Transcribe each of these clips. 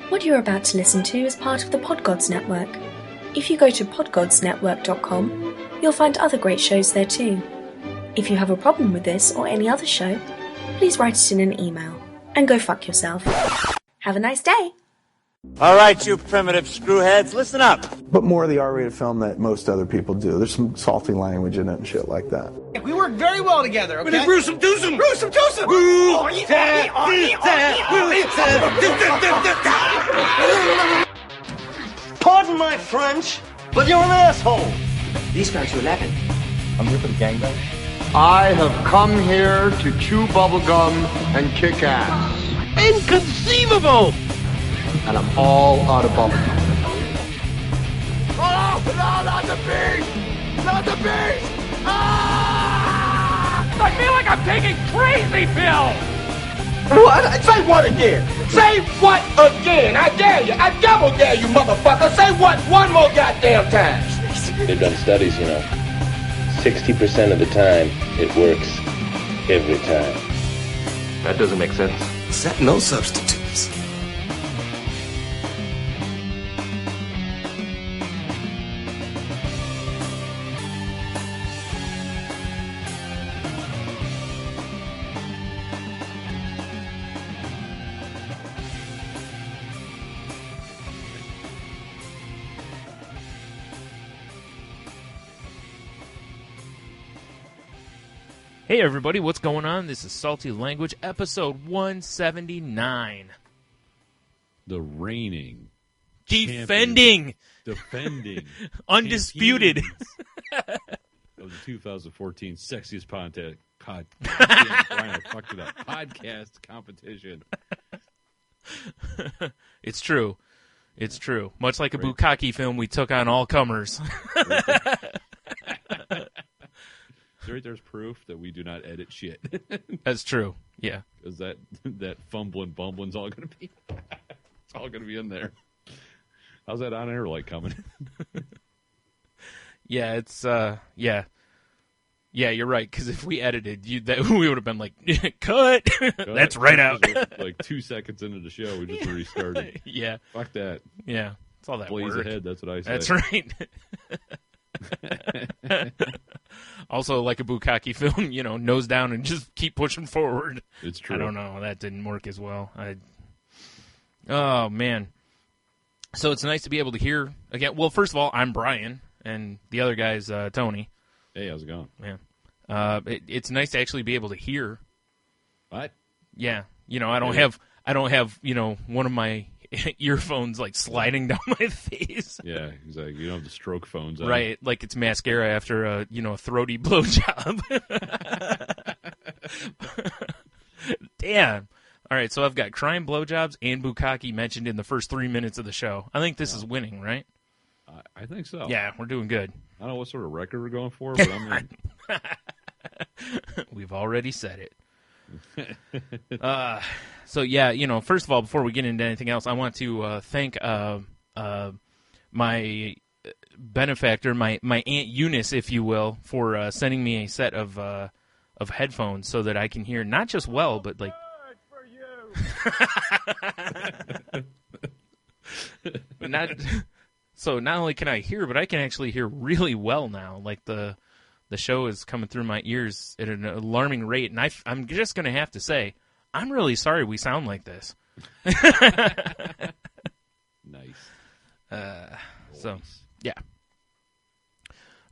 What you're about to listen to is part of the Podgods Network. If you go to podgodsnetwork.com, you'll find other great shows there too. If you have a problem with this or any other show, please write it in an email. And go fuck yourself. Have a nice day! All right, you primitive screwheads, listen up. But more of the R-rated film that most other people do. There's some salty language in it and shit like that. We work very well together, okay? Gruesome twosome! Gruesome twosome! Pardon my French, but you're an asshole. These guys are laughing. I'm here for the gangbang. I have come here to chew bubblegum and kick ass. Inconceivable! And I'm all out of bubblegum. Oh, no, not the beast! Not the beast! Ah! I feel like I'm taking crazy pills! What? Say what again? Say what again? I dare you. I double dare you, motherfucker. Say what one more goddamn time. They've done studies, 60% of the time, it works every time. That doesn't make sense. Set no substitutes. Hey everybody, what's going on? This is Salty Language, episode 179. The reigning, Defending, undisputed of the 2014 sexiest podcast competition. It's true. It's true. Much like a bukkake film, we took on all comers. There's proof that we do not edit shit. That's true. Yeah. Because that bumbling's all gonna be it's all gonna be in there. How's that on air like coming? Yeah, it's yeah, you're right, because if we edited we would have been like, cut. That's right out. Like 2 seconds into the show, we just restarted. Yeah. Fuck that. Yeah. It's all that Blaze work. ahead, that's what I say. That's right. Also, like a bukkake film, nose down and just keep pushing forward. It's true. I don't know. That didn't work as well. Oh, man. So it's nice to be able to hear again. Well, first of all, I'm Brian, and the other guy's Tony. Hey, how's it going? Yeah. It's nice to actually be able to hear. What? Yeah. I don't have one of my earphones like sliding down my face. Yeah, exactly. You don't have the stroke phones on. Right, like it's mascara after a throaty blowjob. Damn. All right, so I've got crime blowjobs and bukkake mentioned in the first 3 minutes of the show. I think this is winning, right? I think so. Yeah, we're doing good. I don't know what sort of record we're going for, but I'm in. We've already said it. So yeah, first of all, before we get into anything else, I want to thank my benefactor, my Aunt Eunice, if you will, for sending me a set of headphones so that I can hear not just well, but like. But not only can I hear, but I can actually hear really well now. Like the show is coming through my ears at an alarming rate, and I'm just going to have to say, I'm really sorry we sound like this. Nice. So, yeah.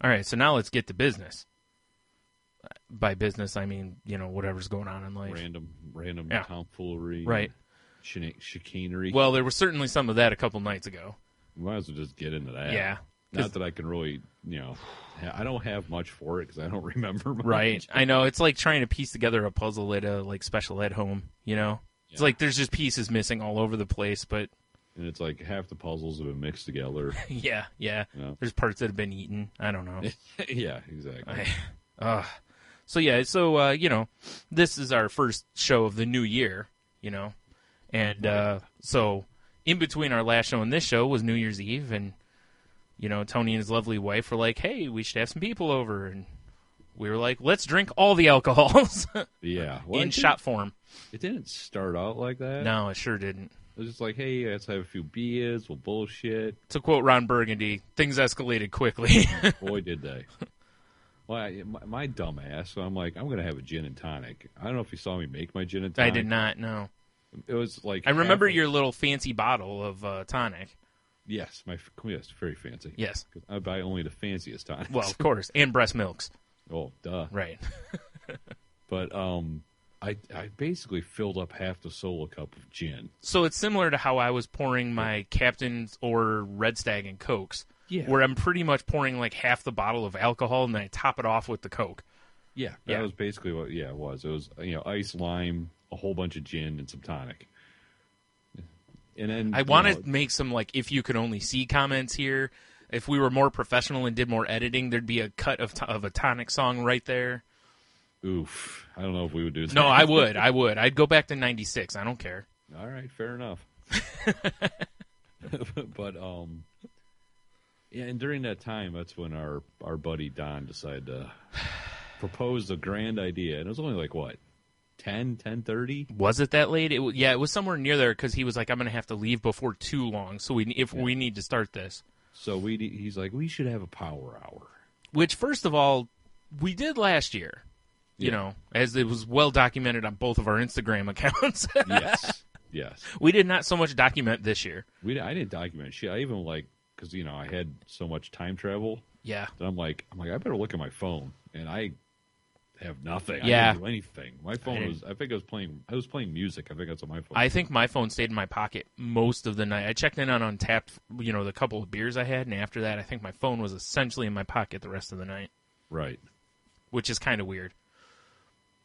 All right, so now let's get to business. By business, I mean, whatever's going on in life. Random tomfoolery. Right. Chicanery. Well, there was certainly some of that a couple nights ago. We might as well just get into that. Yeah. Not that I can really, I don't have much for it because I don't remember much. Right. I know. It's like trying to piece together a puzzle at a special ed home, Yeah. It's like there's just pieces missing all over the place, but... And it's like half the puzzles have been mixed together. Yeah. There's parts that have been eaten. I don't know. Yeah, exactly. So this is our first show of the new year, and so in between our last show and this show was New Year's Eve, and Tony and his lovely wife were like, "Hey, we should have some people over," and we were like, "Let's drink all the alcohols." Yeah, in shot form. It didn't start out like that. No, it sure didn't. It was just like, hey, let's have a few beers, we'll bullshit. To quote Ron Burgundy, things escalated quickly. Boy, did they. Well, my dumb ass, so I'm like, I'm going to have a gin and tonic. I don't know if you saw me make my gin and tonic. I did not, no. It was like... I remember your little fancy bottle of tonic. Yes, yes, very fancy. Yes. I buy only the fanciest tonics. Well, of course, and breast milks. Oh, duh. Right. But I basically filled up half the solo cup of gin. So it's similar to how I was pouring my Captain's or Red Stag and Cokes, where I'm pretty much pouring like half the bottle of alcohol and then I top it off with the Coke. Yeah, that was basically what. Yeah, it was. It was ice, lime, a whole bunch of gin, and some tonic. And then I want to make some like if you could only see comments here. If we were more professional and did more editing, there'd be a cut of a tonic song right there. Oof. I don't know if we would do that. No, I would. I'd go back to 96. I don't care. All right, fair enough. But, yeah, and during that time, that's when our buddy Don decided to propose a grand idea. And it was only like, what, 10:30? Was it that late? It was somewhere near there because he was like, I'm going to have to leave before too long, so we need to start this. So he's like, we should have a power hour. Which, first of all, we did last year. You know, as it was well documented on both of our Instagram accounts. Yes. We did not so much document this year. I didn't document shit. I even because I had so much time travel. Yeah. That I'm like, I better look at my phone, and I have nothing. Yeah. I didn't do anything. My phone I was playing music. I think that's what my phone. I think my phone stayed in my pocket most of the night. I checked in on Untapped, the couple of beers I had, and after that, I think my phone was essentially in my pocket the rest of the night. Right. Which is kind of weird.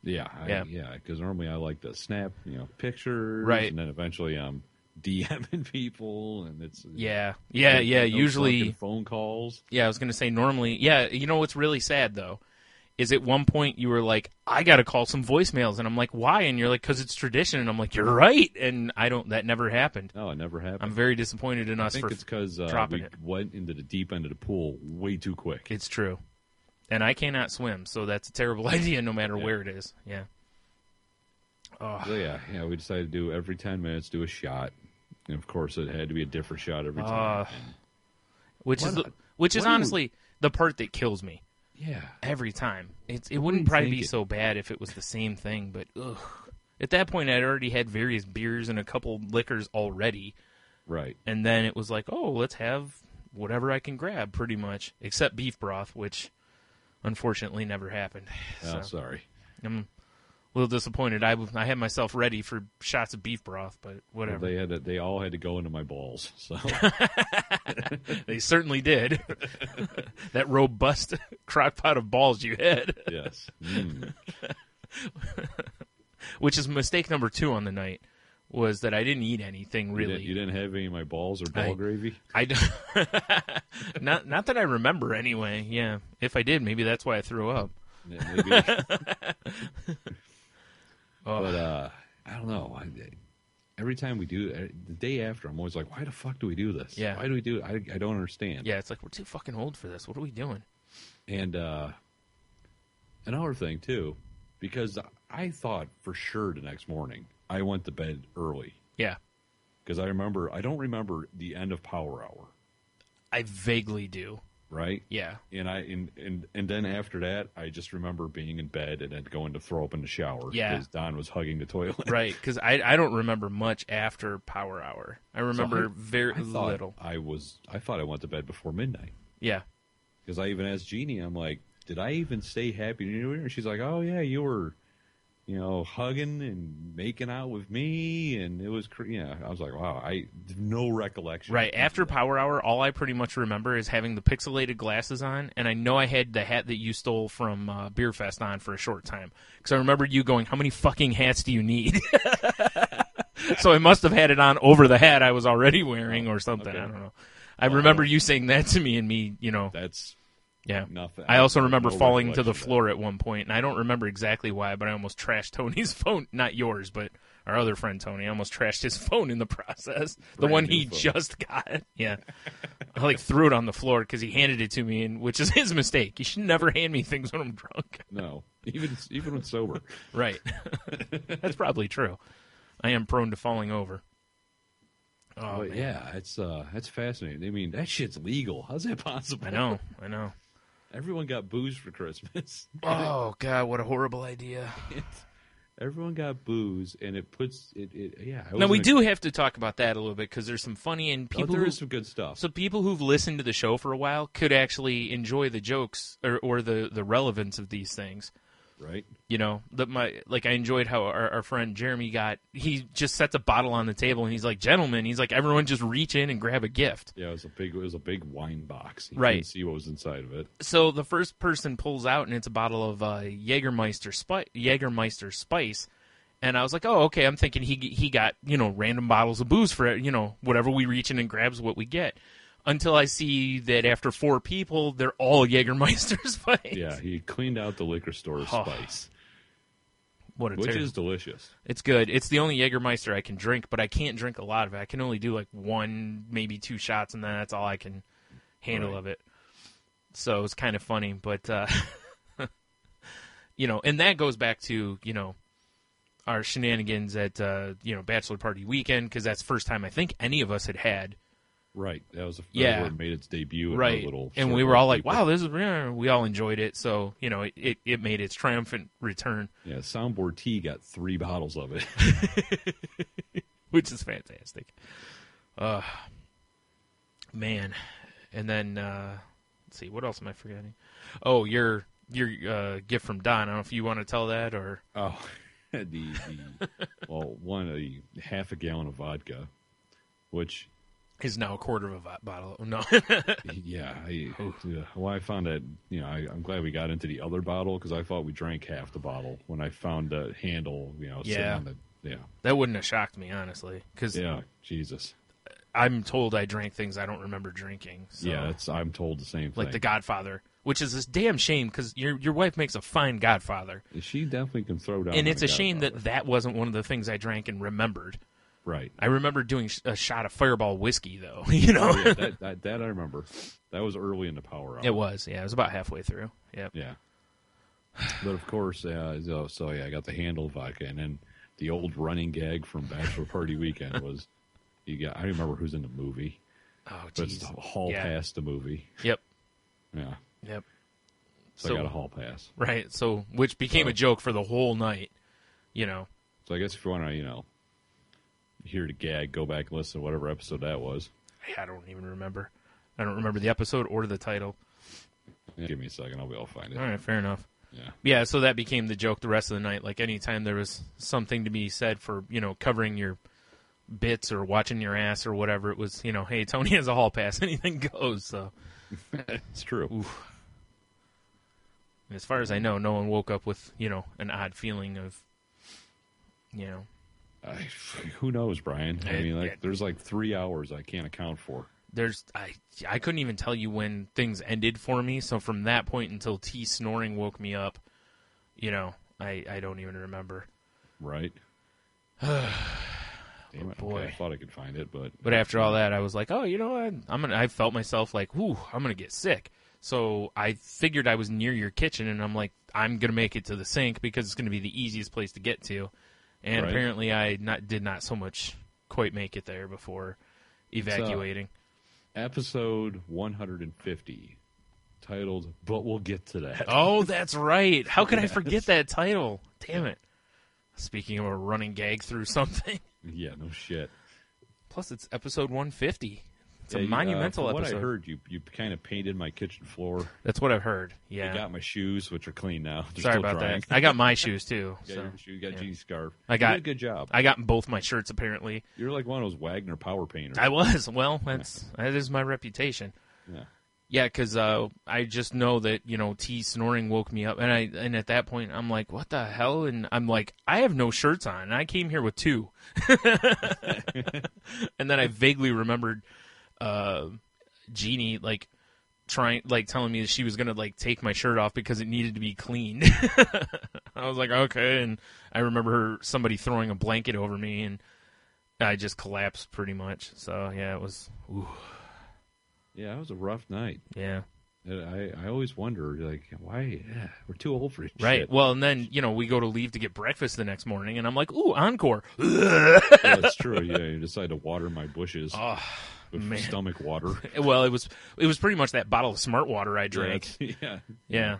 Yeah, because normally I like to snap, pictures, right, and then eventually I'm DMing people, and it's usually phone calls. Yeah, I was gonna say normally, what's really sad though, is at one point you were like, I gotta call some voicemails, and I'm like, why? And you're like, because it's tradition, and I'm like, you're right, and that never happened. No, it never happened. I'm very disappointed in us. I think it's because we went into the deep end of the pool way too quick. It's true. And I cannot swim, so that's a terrible idea no matter where it is. Yeah. Oh. So we decided to do every 10 minutes, do a shot. And, of course, it had to be a different shot every time. Which is honestly the part that kills me. Yeah. Every time. It wouldn't probably be so bad if it was the same thing, but at that point I'd already had various beers and a couple liquors already. Right. And then it was like, let's have whatever I can grab, pretty much, except beef broth, which... unfortunately, never happened. Oh, sorry. I'm a little disappointed. I had myself ready for shots of beef broth, but whatever. Well, they all had to go into my balls. So they certainly did. That robust crock pot of balls you had. Yes. Which is mistake number 2 on the night. Was that I didn't eat anything really. You didn't have any of my balls or ball gravy? Not that I remember anyway. Yeah, if I did, maybe that's why I threw up. Yeah, maybe. But I don't know. Every time we do, the day after, I'm always like, why the fuck do we do this? Yeah. Why do we do it? I don't understand. Yeah, it's like, we're too fucking old for this. What are we doing? And another thing, too, because I thought for sure the next morning, I went to bed early. Yeah. Because I don't remember the end of Power Hour. I vaguely do. Right? Yeah. And then after that, I just remember being in bed and then going to throw up in the shower. Yeah. Because Don was hugging the toilet. Right, because I don't remember much after Power Hour. I remember very little. I thought I went to bed before midnight. Yeah. Because I even asked Jeannie, I'm like, did I even say Happy New Year? And she's like, oh, yeah, you were... hugging and making out with me, and it was, I was like, wow, I have no recollection. Right, after Power Hour, all I pretty much remember is having the pixelated glasses on, and I know I had the hat that you stole from Beer Fest on for a short time, because I remember you going, how many fucking hats do you need? So I must have had it on over the hat I was already wearing or something, okay. I don't know. I remember you saying that to me, and me, That's... Yeah. Nothing. I also remember falling to the floor at one point, and I don't remember exactly why, but I almost trashed Tony's phone. Not yours, but our other friend Tony. I almost trashed his phone in the process. The one he just got. Yeah. I threw it on the floor because he handed it to me, which is his mistake. You should never hand me things when I'm drunk. No. Even when sober. Right. That's probably true. I am prone to falling over. Oh, but man. yeah, it's fascinating. I mean, that shit's legal. How's that possible? I know. Everyone got booze for Christmas. Oh God, what a horrible idea. Everyone got booze, and it puts it. Yeah. Now we do have to talk about that a little bit because there's some funny and people. There is some good stuff. So people who've listened to the show for a while could actually enjoy the jokes or the relevance of these things. Right. You know, I enjoyed how our friend Jeremy he just sets a bottle on the table and he's like, gentlemen, he's like, everyone just reach in and grab a gift. Yeah, it was a big wine box. You right. couldn't see what was inside of it. So the first person pulls out and it's a bottle of Jägermeister Spice. And I was like, oh, okay. I'm thinking he got, random bottles of booze for it, whatever we reach in and grabs what we get. Until I see that after 4 people, they're all Jägermeister Spice. Yeah, he cleaned out the liquor store Spice. Which is delicious. It's good. It's the only Jägermeister I can drink, but I can't drink a lot of it. I can only do like 1, maybe 2 shots, and then that's all I can handle of it. So it's kind of funny, but, and that goes back to, our shenanigans at, Bachelor Party Weekend, because that's the first time I think any of us had. Right, that was where it made its debut. Right, and we were all like, "Wow, this is." We all enjoyed it, so it made its triumphant return. Yeah, Soundboard T got 3 bottles of it, which is fantastic. Man, and then let's see, what else am I forgetting? Oh, your gift from Don. I don't know if you want to tell that or a half a gallon of vodka, which. Is now a quarter of a bottle. No. Yeah. Well, I found that, I'm glad we got into the other bottle because I thought we drank half the bottle when I found the handle, sitting on the, That wouldn't have shocked me, honestly. Yeah, Jesus. I'm told I drank things I don't remember drinking. So. Yeah, I'm told the same thing. Like The Godfather, which is this damn shame because your wife makes a fine Godfather. She definitely can throw down. And it's a shame that wasn't one of the things I drank and remembered. Right. I remember doing a shot of Fireball whiskey, though. Oh, yeah, that I remember. That was early in the Power Hour. It was, yeah. It was about halfway through. Yep. Yeah. But, of course, I got the handle of vodka. And then the old running gag from Bachelor Party Weekend was, I remember who's in the movie. Oh, but it's the hall pass the movie. Yep. Yeah. Yep. So I got a hall pass. Right. So, which became a joke for the whole night, So I guess if you want to, hear the gag, go back and listen to whatever episode that was. I don't even remember. I don't remember the episode or the title. Yeah, give me a second. I'll be able to find it. All right, fair enough. Yeah. Yeah, so that became the joke the rest of the night. Like, anytime there was something to be said for, covering your bits or watching your ass or whatever, it was, hey, Tony has a hall pass. Anything goes, so. It's true. Oof. As far as I know, no one woke up with, an odd feeling of, who knows, Brian? I mean, there's 3 hours I can't account for. I couldn't even tell you when things ended for me. So from that point until T snoring woke me up, I don't even remember. Right. Damn it, boy! Okay, I thought I could find it, but after all that, I was like, oh, you know what? I felt myself like, whoo, I'm gonna get sick. So I figured I was near your kitchen, and I'm like, I'm gonna make it to the sink because it's gonna be the easiest place to get to. And apparently I did not so much quite make it there before evacuating. Episode 150, titled, But We'll Get to That. Oh, that's right. How could I forget that title? Damn it. Speaking of a running gag through something. Yeah, no shit. Plus, it's episode 150. It's a monumental from episode. What I heard, you kind of painted my kitchen floor. That's what I've heard, yeah. You got my shoes, which are clean now. They're Sorry still about drying. that. I got my shoes, too. You got G's scarf. You did a good job. I got both my shirts, apparently. You're like one of those Wagner power painters. I was. Well, that is my reputation. Yeah. Yeah, because I just know that, T snoring woke me up. And at that point, I'm like, what the hell? And I'm like, I have no shirts on. And I came here with 2. And then I vaguely remembered Jeannie, telling me that she was going to, take my shirt off because it needed to be cleaned. I was like, okay. And I remember somebody throwing a blanket over me, and I just collapsed pretty much. So, yeah, it was... Ooh. Yeah, it was a rough night. Yeah. I always wonder, like, why? Yeah, we're too old for this Right. shit. Well, and then, we go to leave to get breakfast the next morning, and I'm like, ooh, encore. Yeah, that's true. Yeah, you decide to water my bushes with stomach water. Well, it was pretty much that bottle of Smart Water I drank. Yeah.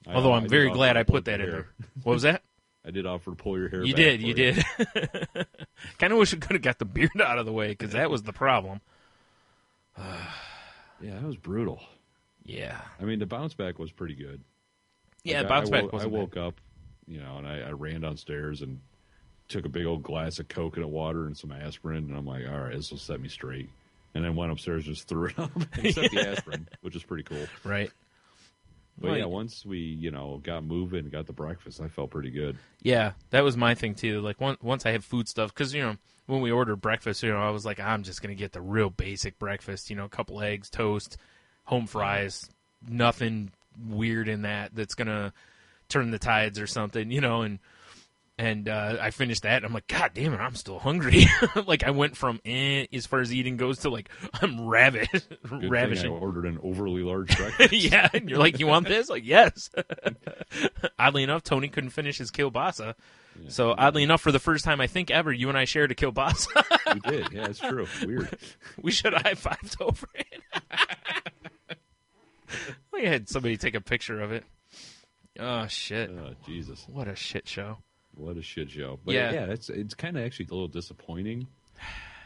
Although I'm very glad I put that in there. What was that? I did offer to pull your hair You back. You did. Kind of wish I could have got the beard out of the way, because that was the problem. Yeah, that was brutal. Yeah. I mean, the bounce back was pretty good. Yeah, Like, bounce back wasn't I woke up, and I ran downstairs and took a big old glass of coconut water and some aspirin, and I'm like, all right, this will set me straight. And then went upstairs and just threw it up, except the aspirin, which is pretty cool. Right. But yeah, once we, got moving and got the breakfast, I felt pretty good. Yeah, that was my thing too. Like once I had food stuff, because when we ordered breakfast, I was like, I'm just gonna get the real basic breakfast. A couple eggs, toast, home fries, nothing weird in that's gonna turn the tides or something. And I finished that, and I'm like, God damn it, I'm still hungry. Like, I went from as far as eating goes to, like, I'm ravishing. I ordered an overly large breakfast. Yeah, and you're like, you want this? Like, yes. Oddly enough, Tony couldn't finish his kielbasa. Yeah, so, oddly enough, for the first time, I think ever, you and I shared a kielbasa. We did. Yeah, it's true. Weird. We should have high-fived over it. We had somebody take a picture of it. Oh, shit. Oh, Jesus. What a shit show. What a shit show. But yeah, it's kind of actually a little disappointing.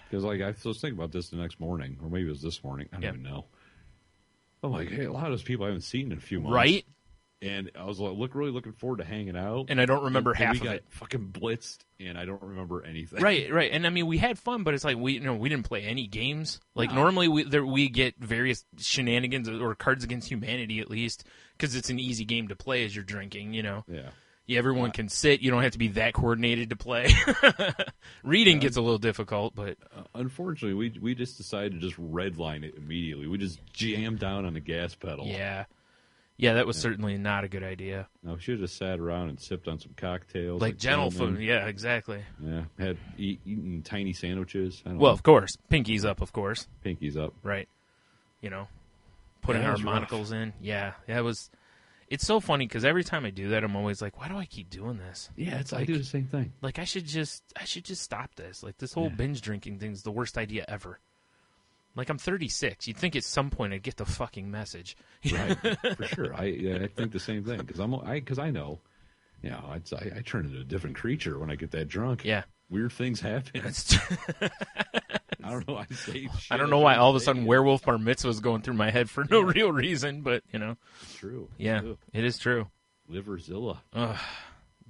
Because, like, I was thinking about this the next morning, or maybe it was this morning. I don't even know. I'm like, hey, a lot of those people I haven't seen in a few months. Right? And I was like, really looking forward to hanging out. And I don't remember half of it. We got fucking blitzed, and I don't remember anything. Right. And I mean, we had fun, but it's like we didn't play any games. Like normally we get various shenanigans or Cards Against Humanity at least, because it's an easy game to play as you're drinking. Yeah, everyone can sit. You don't have to be that coordinated to play. Reading gets a little difficult, but unfortunately, we just decided to just redline it immediately. We just jammed down on the gas pedal. Yeah, that was certainly not a good idea. No, we should have just sat around and sipped on some cocktails. Like gentlemen. Yeah, exactly. Yeah, had eaten tiny sandwiches. Of course. Pinkies up, of course. Pinkies up. Right. Putting our monocles in. Yeah, it was... It's so funny, because every time I do that, I'm always like, why do I keep doing this? Yeah, I do the same thing. Like, I should just stop this. Like, this whole binge drinking thing is the worst idea ever. Like, I'm 36. You'd think at some point I'd get the fucking message. Right, for sure. I think the same thing, because I know, I turn into a different creature when I get that drunk. Yeah. Weird things happen. I don't know. I don't know why all of a sudden werewolf bar mitzvah is going through my head for no real reason, but, It's true. Yeah, it is true. Liverzilla.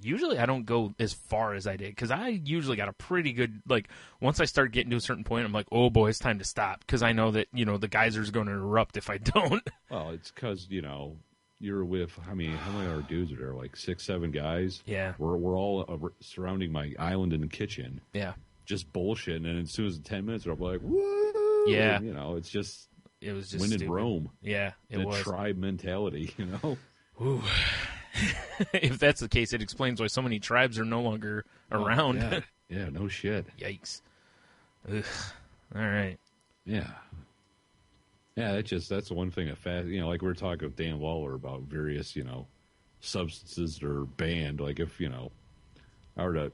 Usually I don't go as far as I did, because I usually got a pretty good, like, once I start getting to a certain point, I'm like, oh boy, it's time to stop, because I know that, the geyser's going to erupt if I don't. Well, it's because, you're with, how many other dudes are there? Like 6, 7 guys? Yeah. We're all surrounding my island in the kitchen. Yeah. Just bullshit, and then as soon as 10 minutes are up, like, woo! Yeah. It's just... It was just When in stupid. Rome. Yeah, it was. The tribe mentality, Ooh. If that's the case, it explains why so many tribes are no longer around. Yeah. Yeah, no shit. Yikes. Ugh. All right. Yeah. Yeah, that's the one thing that like we were talking with Dan Waller about various, substances that are banned. Like if, I were to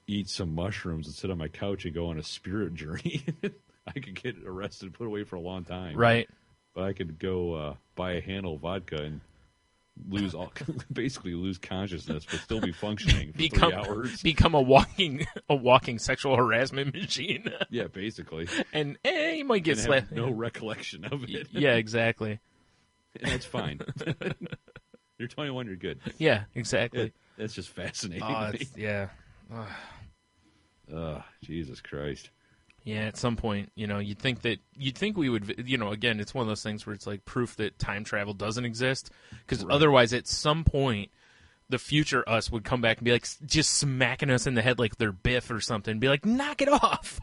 eat some mushrooms and sit on my couch and go on a spirit journey, I could get arrested and put away for a long time. Right. But I could go buy a handle of vodka and basically lose consciousness, but still be functioning for 3 hours. Become a walking sexual harassment machine. Yeah, basically. And you might get slapped. No recollection of it. Yeah, exactly. And that's fine. You're 21. You're good. Yeah, exactly. That's just fascinating. Oh, to me. Yeah. Jesus Christ. Yeah, at some point, you'd think we would, again, it's one of those things where it's like proof that time travel doesn't exist, because otherwise, at some point, the future us would come back and be like, just smacking us in the head like they're Biff or something, and be like, knock it off.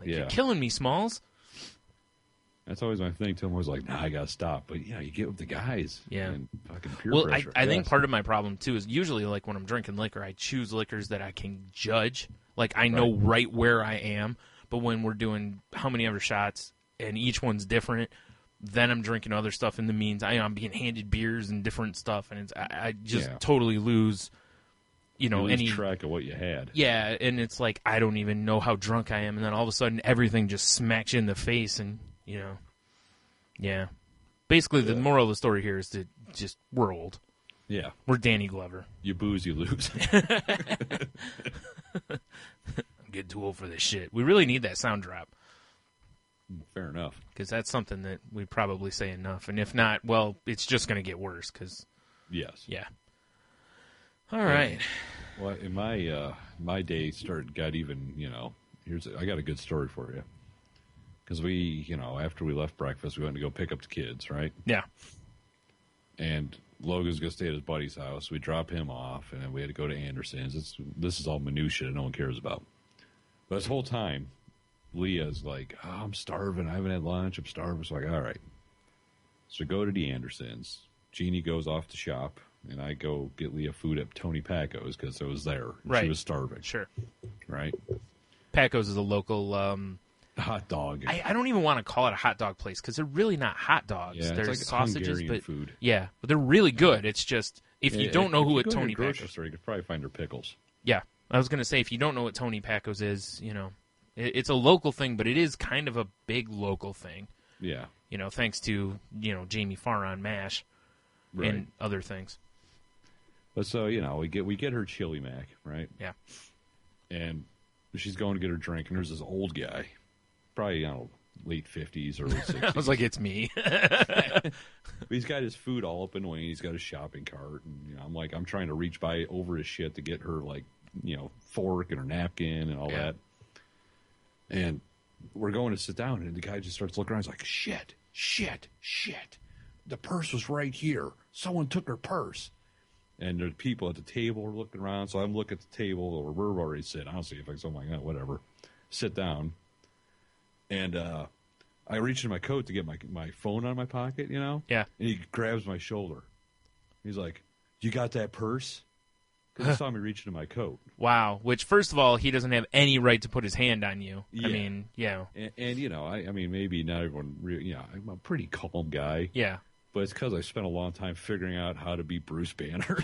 You're killing me, Smalls. That's always my thing. I'm always like, nah, I gotta stop. But you get with the guys. Yeah. And fucking peer well, pressure. I think part of my problem too is usually like when I'm drinking liquor, I choose liquors that I can judge. Like I know right where I am. But when we're doing how many ever shots, and each one's different. Then I'm drinking other stuff in the means. I'm being handed beers and different stuff, and I just totally lose, any track of what you had. Yeah, and it's like I don't even know how drunk I am, and then all of a sudden everything just smacks you in the face, and yeah. Basically, the moral of the story here is that just we're old. Yeah, we're Danny Glover. You booze, you lose. I'm getting too old for this shit. We really need that sound drop. Fair enough. Because that's something that we probably say enough. And if not, well, it's just going to get worse. Yes. Yeah. All right. Well, in my day got even, I got a good story for you. Because we, after we left breakfast, we went to go pick up the kids, right? Yeah. And Logan's going to stay at his buddy's house. We drop him off, and then we had to go to Anderson's. This is all minutia that no one cares about. But this whole time, Leah's like, I'm starving. I haven't had lunch. I'm starving. So I'm like, all right. So go to the Andersons. Jeannie goes off to shop, and I go get Leah food at Tony Paco's because I was there. Right. She was starving. Sure. Right? Paco's is a local hot dog. I don't even want to call it a hot dog place because they're really not hot dogs. Yeah, they're like sausages, Hungarian but food. Yeah, but they're really good. It's just if you don't know who at Tony grocery Paco's, store, you could probably find their pickles. Yeah, I was gonna say if you don't know what Tony Paco's is, it's a local thing, but it is kind of a big local thing. Yeah. Thanks to, Jamie Farr on MASH and other things. But so, we get her chili mac, right? Yeah. And she's going to get her drink, and there's this old guy, probably, late 50s, early 60s. I was like, it's me. But he's got his food all up in Wayne. He's got his shopping cart. And, I'm trying to reach by over his shit to get her, fork and her napkin and all that. And we're going to sit down, and the guy just starts looking around. He's like, shit. The purse was right here. Someone took her purse. And the people at the table are looking around, so I'm looking at the table where we're already sitting. I don't see if I something like that, whatever. Sit down. And I reach in my coat to get my phone out of my pocket, Yeah. And he grabs my shoulder. He's like, you got that purse? Because he saw me reach into my coat. Wow. Which, first of all, he doesn't have any right to put his hand on you. Yeah. I mean, And maybe not everyone, I'm a pretty calm guy. Yeah. But it's because I spent a long time figuring out how to be Bruce Banner.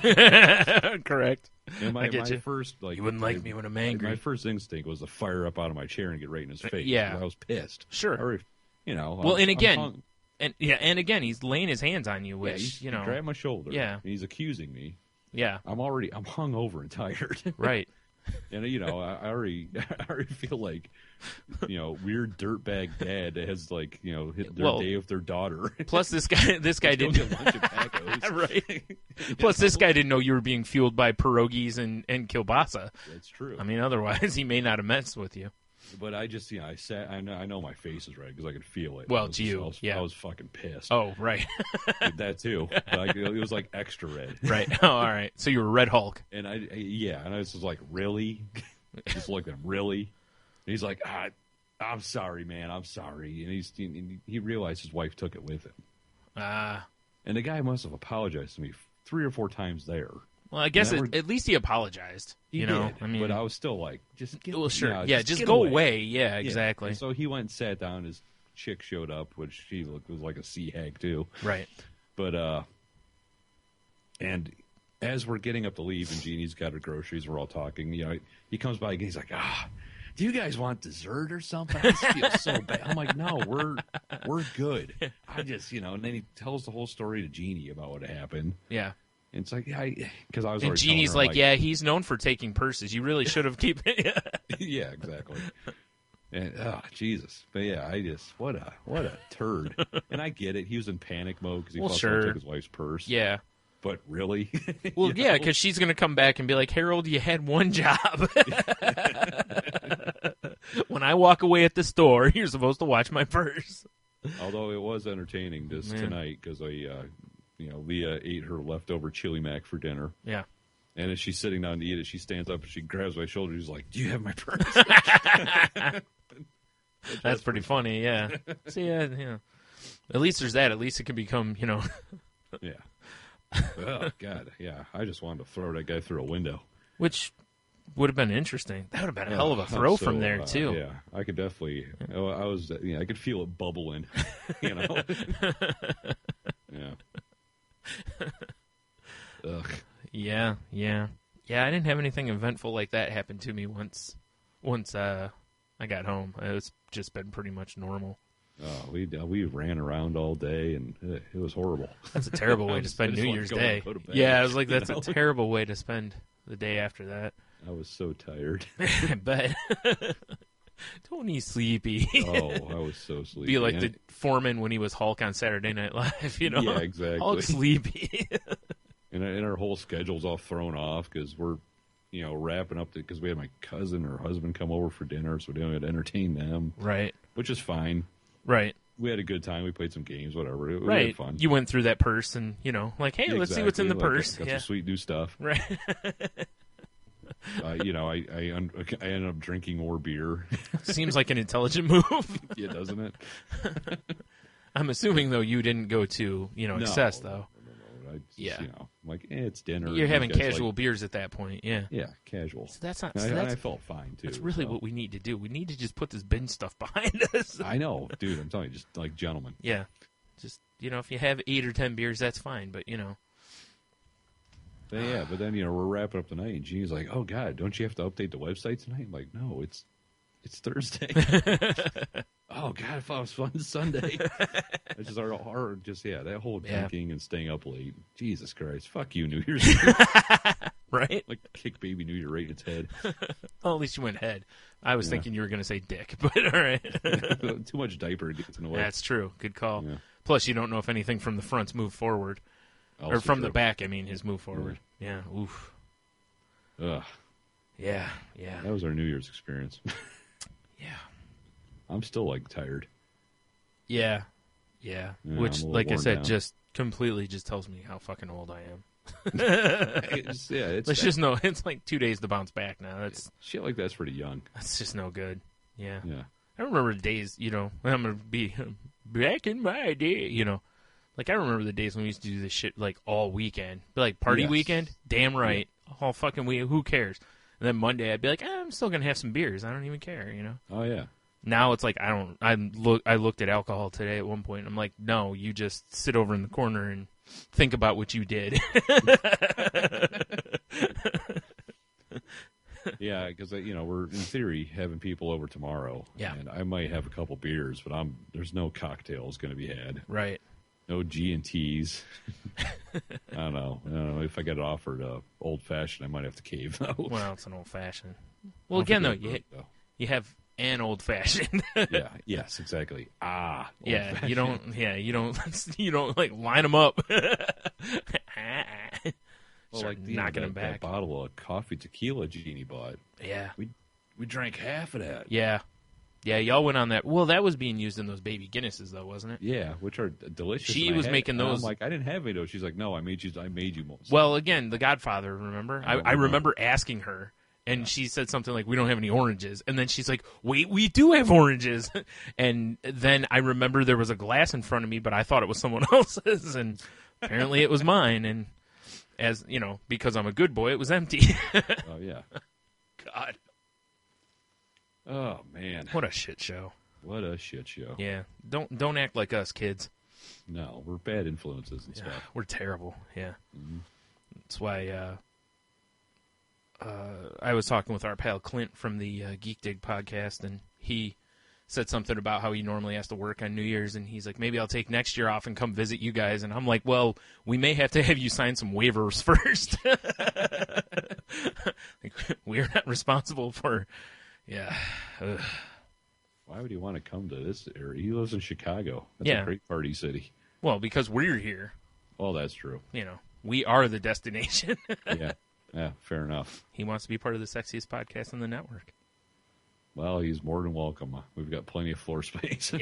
Correct. And I get you. First, you wouldn't like me when I'm angry. My first instinct was to fire up out of my chair and get right in his face. Yeah. I was pissed. Sure. Well, and again, he's laying his hands on you, which, he grabbed my shoulder. Yeah. And he's accusing me. Yeah. I'm hungover and tired. Right. And, I already feel like, weird dirtbag dad that has, hit their day with their daughter. Plus, this guy didn't get lunch at Paco's. Right. Plus, this guy didn't know you were being fueled by pierogies and kielbasa. That's true. I mean, otherwise, he may not have messed with you. But I just, I sat. I know my face is red because I could feel it. Well, it's you. I was fucking pissed. Oh, right. That too. But it was like extra red. Right. Oh, all right. So you were Red Hulk. And and I was just like, really? Just looked at him, really? And he's like, I'm sorry, man. I'm sorry. And he realized his wife took it with him. And the guy must have apologized to me 3 or 4 times there. Well, I guess at least he apologized. He did, I mean, but I was still like, just get. Well, sure, just get go away. Yeah, exactly. And so he went and sat down. His chick showed up, which she was like a sea hag too. Right. But and as we're getting up to leave, and Jeannie's got her groceries, we're all talking. He comes by and he's like, do you guys want dessert or something? I just feel so bad. I'm like, no, we're good. I just, and then he tells the whole story to Jeannie about what happened. Yeah. And it's like, because I was. And Jeannie's like, yeah, he's known for taking purses. You really should have kept it. Yeah, exactly. And Jesus, but yeah, I just what a turd. And I get it. He was in panic mode because he thought took his wife's purse. Yeah. But really? Well, yeah, because she's going to come back and be like, Harold, you had one job. When I walk away at the store, you're supposed to watch my purse. Although it was entertaining tonight because Leah ate her leftover chili mac for dinner. Yeah. And as she's sitting down to eat it, she stands up and she grabs my shoulder. She's like, do you have my purse? That's pretty funny, yeah. So, yeah. At least there's that. At least it can become, Yeah. Oh, God, yeah. I just wanted to throw that guy through a window. Which, Would have been interesting. That would have been a hell of a throw from there too. Yeah, I could definitely. I was. I could feel it bubbling. You know. Yeah. Ugh. Yeah. I didn't have anything eventful like that happen to me once I got home. It's just been pretty much normal. Oh, we ran around all day, and it was horrible. That's a terrible way to spend New Year's Day. Yeah, I was like, that's a terrible way to spend the day after that. I was so tired. I bet. Tony's sleepy. Oh, I was so sleepy. Be like the foreman when he was Hulk on Saturday Night Live, you know? Yeah, exactly. Hulk sleepy. and our whole schedule's all thrown off because we're, wrapping up because we had my cousin or husband come over for dinner, so we had to entertain them. Right. Which is fine. Right. We had a good time. We played some games, whatever. We right. had fun. You went through that purse and, like, hey, let's see what's in the purse. Got some sweet new stuff. Right. I ended up drinking more beer. Seems like an intelligent move. Yeah, doesn't it? I'm assuming, though, you didn't go to, excess, though. No. I'm like, it's dinner. You're having casual beers at that point, yeah. Yeah, casual. So that's not. I felt fine too. That's really what we need to do. We need to just put this bin stuff behind us. I know, dude. I'm telling you, just like gentlemen. Yeah, just if you have 8 or 10 beers, that's fine. But But then we're wrapping up the night, and Jeannie's like, "Oh God, don't you have to update the website tonight?" I'm like, "No, it's Thursday." Oh God, I thought it was fun Sunday. It's just that whole drinking and staying up late. Jesus Christ, fuck you, New Year's Eve. Right? Like kick baby New Year right in its head. Well, at least you went head. I was thinking you were going to say dick, but all right. Too much diaper gets in the way. That's true. Good call. Yeah. Plus, you don't know if anything from the front's moved forward. Also or from true. the back, has moved forward. Yeah. Oof. Ugh. Yeah. That was our New Year's experience. Yeah. I'm still tired. Yeah. Which, like I said, down. just completely just tells me how fucking old I am. Let's just know it's like 2 days to bounce back now. That's shit like that's pretty young. That's just no good. Yeah. Yeah. I remember the days, I'm gonna be back in my day, Like I remember the days when we used to do this shit like all weekend, like party weekend. Damn right, all fucking week. Who cares? And then Monday I'd be like, I'm still gonna have some beers. I don't even care, Oh yeah. Now it's like I looked at alcohol today at one point. And I'm like, no, you just sit over in the corner and think about what you did. Yeah, because we're in theory having people over tomorrow. Yeah. And I might have a couple beers, but there's no cocktails going to be had. Right. No G&Ts. I don't know. If I get offered old fashioned, I might have to cave though. Well, it's an old fashioned. Well, again though, you have an old fashioned. Yeah. Yes. Exactly. Yeah. You don't. Yeah. You don't like line them up. Well, Start knocking them back. That bottle of coffee tequila Jeannie bought. Yeah. We drank half of that. Yeah. Yeah, y'all went on that. Well, that was being used in those baby Guinnesses, though, wasn't it? Yeah, which are delicious. She was making those. I'm like, I didn't have any of those. She's like, no, I made you most. Well, again, The Godfather, remember? I remember asking her, and she said something like, we don't have any oranges. And then she's like, wait, we do have oranges. And then I remember there was a glass in front of me, but I thought it was someone else's, and apparently it was mine. And as, because I'm a good boy, it was empty. Oh, yeah. God. Oh, man. What a shit show. What a shit show. Yeah. Don't act like us, kids. No, we're bad influences and stuff. We're terrible, yeah. Mm-hmm. That's why I was talking with our pal Clint from the Geek Dig podcast, and he said something about how he normally has to work on New Year's, and he's like, maybe I'll take next year off and come visit you guys. And I'm like, well, we may have to have you sign some waivers first. We're not responsible for... Yeah. Ugh. Why would he want to come to this area? He lives in Chicago. That's a great party city. Well, because we're here. Well, that's true. We are the destination. Yeah, fair enough. He wants to be part of the sexiest podcast on the network. Well, he's more than welcome. We've got plenty of floor space.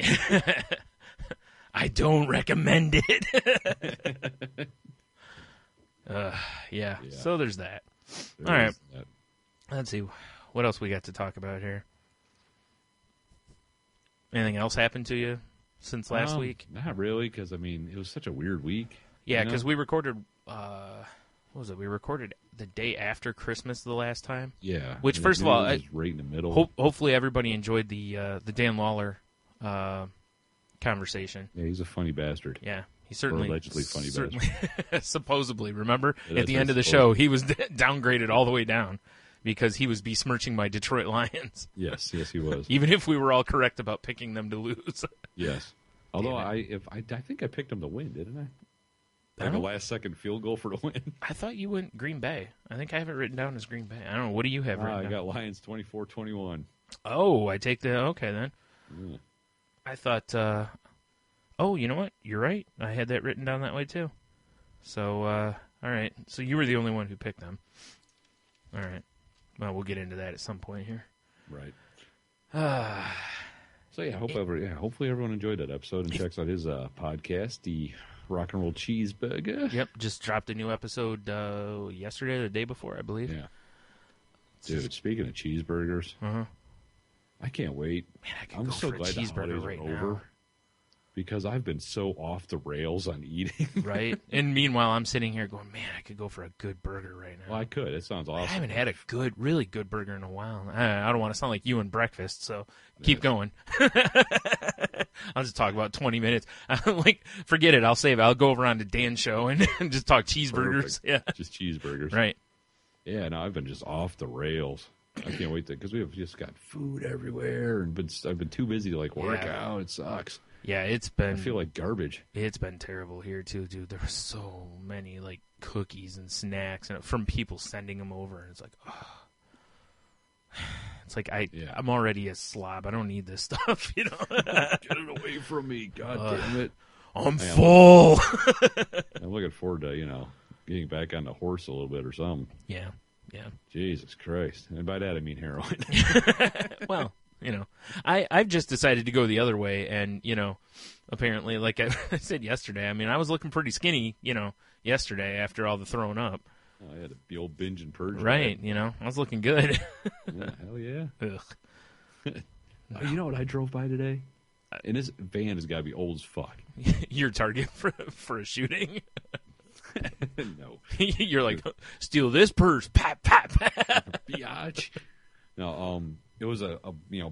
I don't recommend it. Yeah. So there's that. All right. Let's see. What else we got to talk about here? Anything else happened to you since last week? Not really, because, it was such a weird week. Yeah, because we recorded, what was it? We recorded the day after Christmas the last time. Yeah. Which, and first of all, it was right in the middle. hopefully everybody enjoyed the Dan Lawler conversation. Yeah, he's a funny bastard. Yeah, he certainly... Or allegedly funny bastard. Supposedly, remember? Yeah, at the end of the show, he was downgraded all the way down because he was besmirching my Detroit Lions. Yes, he was. Even if we were all correct about picking them to lose. Yes. Although I think I picked them to win, didn't I? Like a last-second field goal for the win. I thought you went Green Bay. I think I have it written down as Green Bay. I don't know. What do you have written down? I got Lions 24-21. Oh, I take the... Okay, then. Yeah. I thought... oh, you know what? You're right. I had that written down that way, too. So, all right. So you were the only one who picked them. All right. Well, we'll get into that at some point here. Right. So, yeah, hopefully everyone enjoyed that episode and checks out his podcast, the Rock and Roll Cheeseburger. Yep, just dropped a new episode yesterday or the day before, I believe. Yeah. Dude, speaking of cheeseburgers, I can't wait. Man, I could I'm go so for a glad the cheeseburger holidays right are now. over because I've been so off the rails on eating. Right? And meanwhile, I'm sitting here going, man, I could go for a good burger right now. Well, I could. It sounds awesome. I haven't had a really good burger in a while. I don't want to sound like you and breakfast, so keep going. I'll just talk about 20 minutes. Like, forget it. I'll save it. I'll go over on to Dan's show and just talk cheeseburgers. Perfect. Yeah, just cheeseburgers. Right. Yeah, no, I've been just off the rails. I can't wait because we have just got food everywhere, and I've been too busy to work out. It sucks. Yeah, it's been. I feel like garbage. It's been terrible here too, dude. There were so many cookies and snacks, and from people sending them over, and it's like, oh. It's like I'm already a slob. I don't need this stuff, you know. Get it away from me, God damn it! I'm full. I'm looking forward to getting back on the horse a little bit or something. Yeah. Jesus Christ! And by that I mean heroin. Well, I've just decided to go the other way, and apparently, like I said yesterday, I mean, I was looking pretty skinny, yesterday after all the throwing up. Oh, I had the old binge and purge. Right, I was looking good. Yeah, hell yeah. Ugh. You know what I drove by today? And this van has got to be old as fuck. Your target for a shooting? No. You're like, steal this purse. Pat, pat, pat. Biatch. No, it was a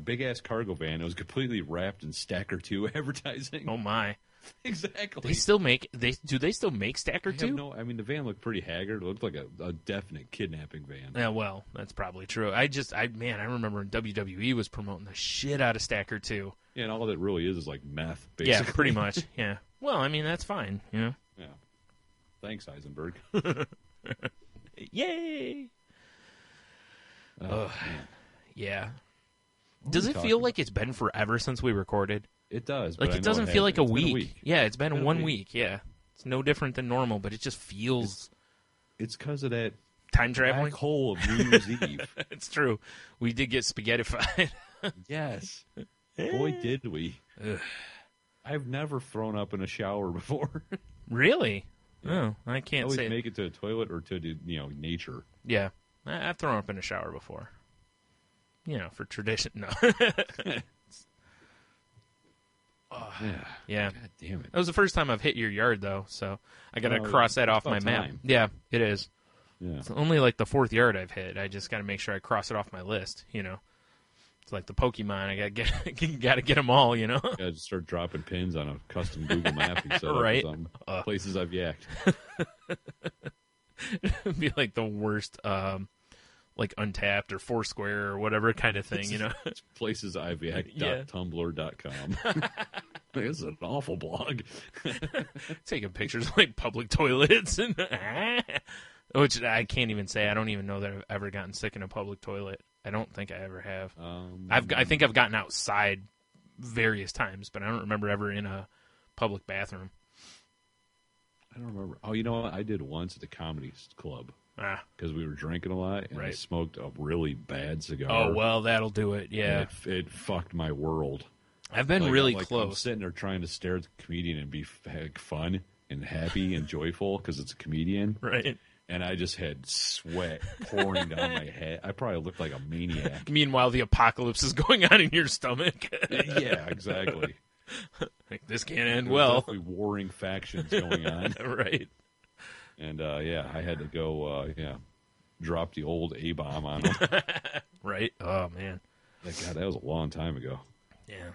big ass cargo van. It was completely wrapped in Stacker 2 advertising. Oh my. Exactly. They still make do they still make Stacker 2? I mean the van looked pretty haggard. It looked like a definite kidnapping van. Yeah, well, that's probably true. I remember when WWE was promoting the shit out of Stacker 2. Yeah, and all that really is like meth, basically. Yeah, pretty much. Yeah. Well, I mean, that's fine, Yeah. Thanks, Eisenberg. Yay! Man. Yeah. Does it feel like it's been forever since we recorded? It does. Like, but it doesn't feel like a week. Yeah, it's been a 1 week. Yeah. It's no different than normal, but it just feels... It's because of that time traveling black hole of New Year's Eve. It's true. We did get spaghettified. Yes. Boy, did we. Ugh. I've never thrown up in a shower before. Really? Yeah. Oh, I can't always say. Make it to a toilet or to nature. Yeah. I've thrown up in a shower before. For tradition. No. Yeah. God damn it. That was the first time I've hit your yard, though, so I got to cross that off my map. Time. Yeah, it is. Yeah. It's only like the fourth yard I've hit. I just got to make sure I cross it off my list, It's like the Pokemon. I got to get them all, Got to start dropping pins on a custom Google map and set right. up some places I've yacked. It'd be like the worst, like Untapped or Foursquare or whatever kind of thing, It's places I've yacked.tumblr.com. This is an awful blog. Taking pictures of like public toilets and which I can't even say. I don't even know that I've ever gotten sick in a public toilet. I don't think I ever have. I think I've gotten outside various times, but I don't remember ever in a public bathroom. I don't remember. Oh, you know what? I did once at the comedy club because we were drinking a lot, and I smoked a really bad cigar. Oh, well, that'll do it. Yeah, it fucked my world. I've been really close. I'm sitting there trying to stare at the comedian and be fun and happy and joyful because it's a comedian, right? And I just had sweat pouring down my head. I probably looked like a maniac. Meanwhile, the apocalypse is going on in your stomach. Yeah, exactly. Like, this can't end well. Definitely warring factions going on. Right. And, I had to go, drop the old A-bomb on him. Right? Oh, man. God, that was a long time ago. Yeah.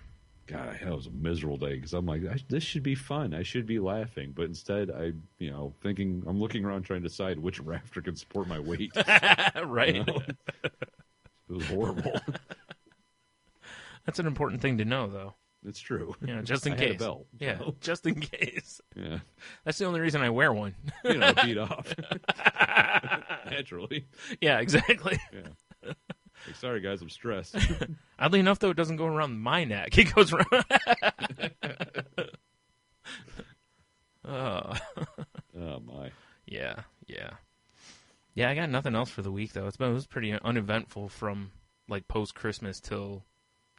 God, that was a miserable day because I'm like, this should be fun. I should be laughing. But instead, I'm looking around trying to decide which rafter can support my weight. Right. You know? It was horrible. That's an important thing to know, though. It's true. Just in I case. had a belt, Yeah, so. just in case. Yeah. That's the only reason I wear one. Beat off. Naturally. Yeah, exactly. Yeah. Like, sorry, guys, I'm stressed. Oddly enough, though, it doesn't go around my neck. It goes around. Oh, my. Yeah. Yeah, I got nothing else for the week, though. It was pretty uneventful from, like, post-Christmas till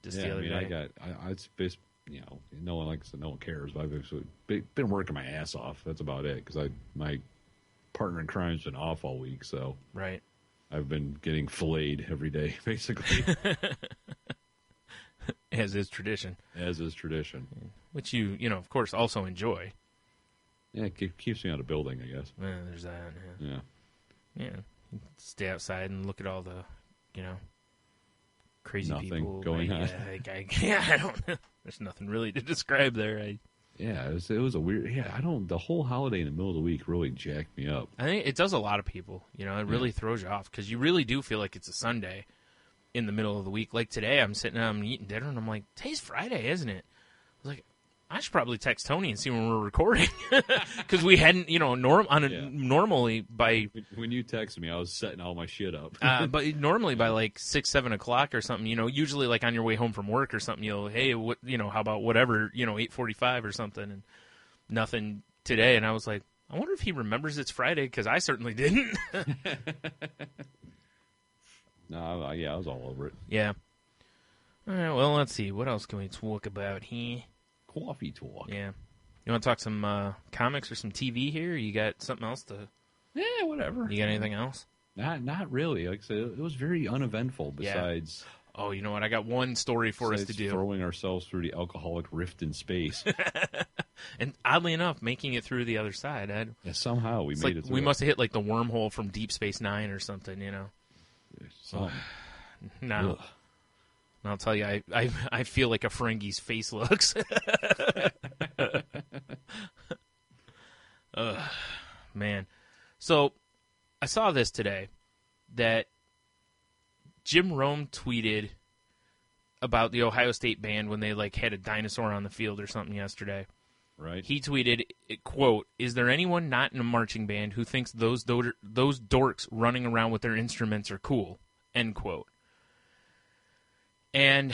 just the other day. It's based, no one, like I said, no one cares, but I've been working my ass off. That's about it, because my partner in crime's been off all week, so. Right. I've been getting filleted every day, basically. As is tradition. Which you of course, also enjoy. Yeah, it keeps me out of building, I guess. Yeah, there's that, Yeah. Yeah. Stay outside and look at all the, crazy nothing people. Going on. I don't know. There's nothing really to describe there. Yeah, it was a weird. Yeah, the whole holiday in the middle of the week really jacked me up. I think it does a lot of people. It really throws you off because you really do feel like it's a Sunday in the middle of the week. Like today, I'm eating dinner and I'm like, today's Friday, isn't it? I was like, I should probably text Tony and see when we're recording because we hadn't, normally by when you texted me, I was setting all my shit up. but normally by like 6-7 o'clock or something, usually like on your way home from work or something, hey, what, how about whatever, 8:45 or something, and nothing today. And I was like, I wonder if he remembers it's Friday because I certainly didn't. No, I was all over it. Yeah. All right. Well, let's see. What else can we talk about here? Coffee talk. Yeah. You want to talk some comics or some TV here? Or you got something else to? Yeah, whatever. You got anything else? Not really. Like I said, it was very uneventful. Besides, oh, you know what? I got one story for us to do. Throwing ourselves through the alcoholic rift in space, and oddly enough, making it through the other side. Somehow we made it. We must have hit like the wormhole from Deep Space Nine or something. No. I'll tell you, I feel like a Ferengi's face looks. Man. So, I saw this today, that Jim Rome tweeted about the Ohio State band when they had a dinosaur on the field or something yesterday. Right. He tweeted, quote, "Is there anyone not in a marching band who thinks those dorks running around with their instruments are cool?" End quote. And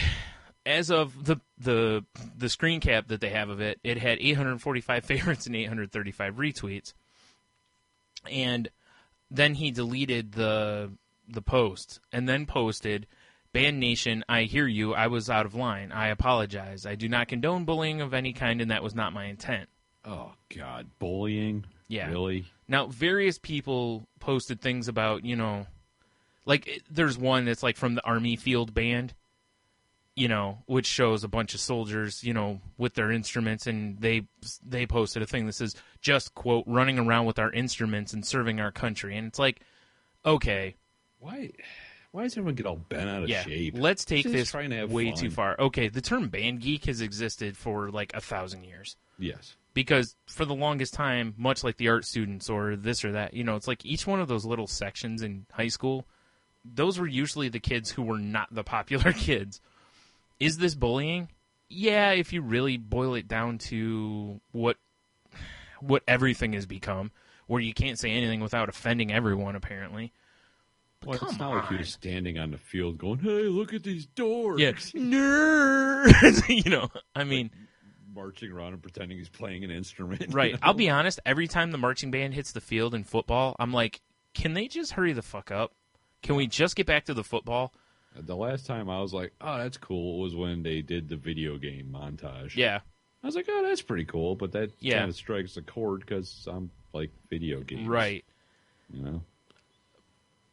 as of the screen cap that they have of it, it had 845 favorites and 835 retweets. And then he deleted the post and then posted, "Band Nation, I hear you. I was out of line. I apologize. I do not condone bullying of any kind, and that was not my intent." Oh, God. Bullying? Yeah. Really? Now, various people posted things about, there's one that's from the Army Field Band, which shows a bunch of soldiers, with their instruments, and they posted a thing that says, just, quote, "running around with our instruments and serving our country." And it's like, okay. Why does everyone get all bent out of shape? Let's take this trying to have way fun. too far. Okay, the term band geek has existed for 1,000 years. Yes. Because for the longest time, much like the art students or this or that, it's like each one of those little sections in high school, those were usually the kids who were not the popular kids. Is this bullying? Yeah, if you really boil it down to what everything has become, where you can't say anything without offending everyone, apparently. Well, it's not like you're standing on the field going, "Hey, look at these dorks." Yeah, nerds. I mean, marching around and pretending he's playing an instrument. Right. I'll be honest. Every time the marching band hits the field in football, I'm like, can they just hurry the fuck up? Can we just get back to the football? The last time I was like, "Oh, that's cool," was when they did the video game montage. Yeah. I was like, "Oh, that's pretty cool," but that kind of strikes a chord because I'm like video games. Right.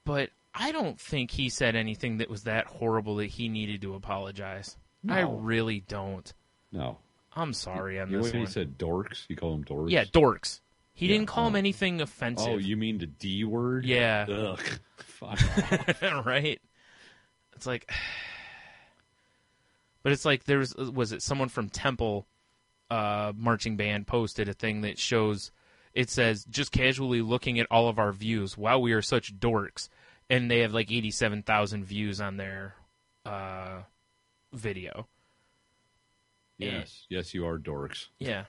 But I don't think he said anything that was that horrible that he needed to apologize. No. I really don't. No. I'm sorry on this one. He said dorks? You call them dorks? Yeah, dorks. He didn't call him anything offensive. Oh, you mean the D word? Yeah. Ugh. Fuck off. Right? It's like... But it's like was it someone from Temple marching band posted a thing that shows, it says, just casually looking at all of our views. Wow, we are such dorks. And they have like 87,000 views on their video. Yes, yes, you are dorks. Yeah.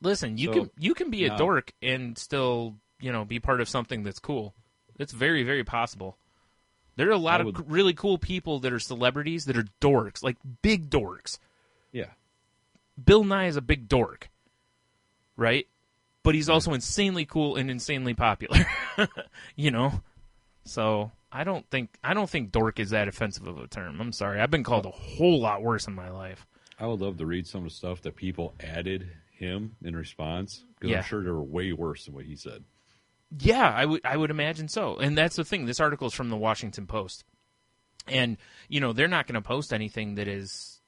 Listen, you can be a dork and still, be part of something that's cool. It's very, very possible. There are a lot of really cool people that are celebrities that are dorks, like big dorks. Yeah. Bill Nye is a big dork, right? But he's also insanely cool and insanely popular, So I don't think dork is that offensive of a term. I'm sorry. I've been called a whole lot worse in my life. I would love to read some of the stuff that people added him in response, because I'm sure they were way worse than what he said. Yeah, I would imagine so. And that's the thing. This article is from the Washington Post. And, they're not going to post anything that is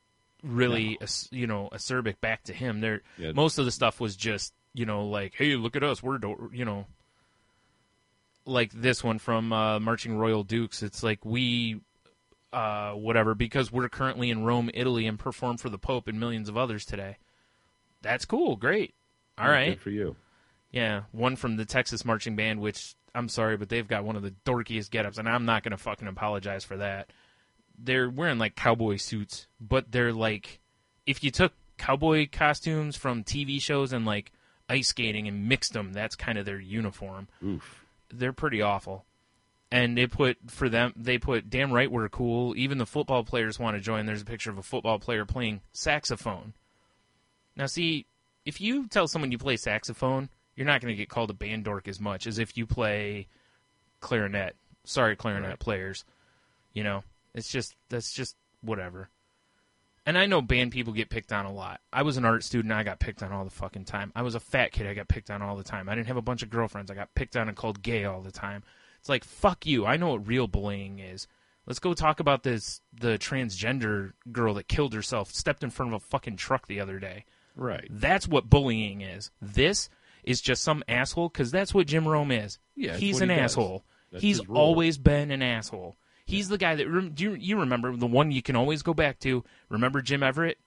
really, acerbic back to him. Most of the stuff was just, like, hey, look at us. We're, like this one from Marching Royal Dukes. It's like we, whatever, because we're currently in Rome, Italy, and perform for the Pope and millions of others today. That's cool. Great. All right. Good for you. Yeah, one from the Texas Marching Band, which, I'm sorry, but they've got one of the dorkiest get-ups, and I'm not going to fucking apologize for that. They're wearing, like, cowboy suits, but they're, like, if you took cowboy costumes from TV shows and, like, ice skating and mixed them, that's kind of their uniform. Oof. They're pretty awful. And they put, damn right we're cool. Even the football players want to join. There's a picture of a football player playing saxophone. Now, see, if you tell someone you play saxophone, you're not going to get called a band dork as much as if you play clarinet. Sorry, clarinet players. That's just whatever. And I know band people get picked on a lot. I was an art student. I got picked on all the fucking time. I was a fat kid. I got picked on all the time. I didn't have a bunch of girlfriends. I got picked on and called gay all the time. It's like, fuck you. I know what real bullying is. Let's go talk about the transgender girl that killed herself, stepped in front of a fucking truck the other day. Right. That's what bullying is. This is just some asshole, because that's what Jim Rome is. Yeah, he's an asshole. He's always been an asshole. He's the guy that, do you remember, the one you can always go back to, remember Jim Everett?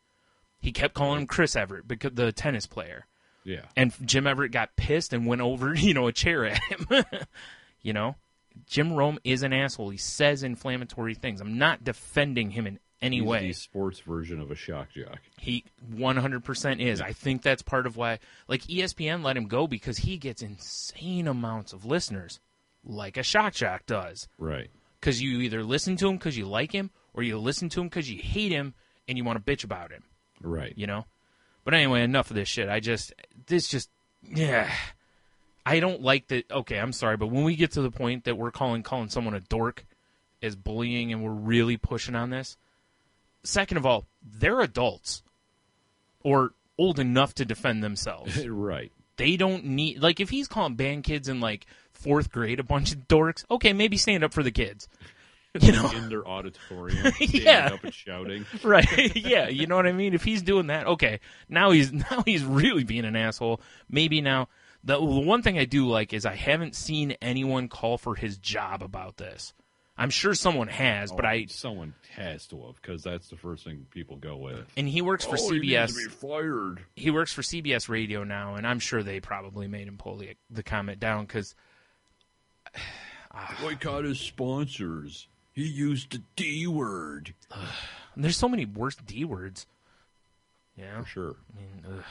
He kept calling him Chris Everett, because the tennis player. Yeah. And Jim Everett got pissed and went over, a chair at him. Jim Rome is an asshole. He says inflammatory things. I'm not defending him in any way. He's the sports version of a shock jock. He 100% is. I think that's part of why, like, ESPN let him go, because he gets insane amounts of listeners, like a shock jock does. Right. Because you either listen to him because you like him, or you listen to him because you hate him and you want to bitch about him. Right. But anyway, enough of this shit. I don't like that. Okay, I'm sorry, but when we get to the point that we're calling someone a dork as bullying and we're really pushing on this, second of all, they're adults or old enough to defend themselves. Right. They don't need, like, if he's calling band kids in, like, 4th grade a bunch of dorks, okay, maybe stand up for the kids. In their auditorium, standing up and shouting. Right. Yeah, you know what I mean? If he's doing that, okay, now he's really being an asshole. Maybe now, the one thing I do like is I haven't seen anyone call for his job about this. I'm sure someone has, but someone has to have, because that's the first thing people go with. And he works for CBS. He needs to be fired. He works for CBS Radio now, and I'm sure they probably made him pull the comment down, because boycott his sponsors. He used the D word. There's so many worse D words. Yeah, for sure. I mean,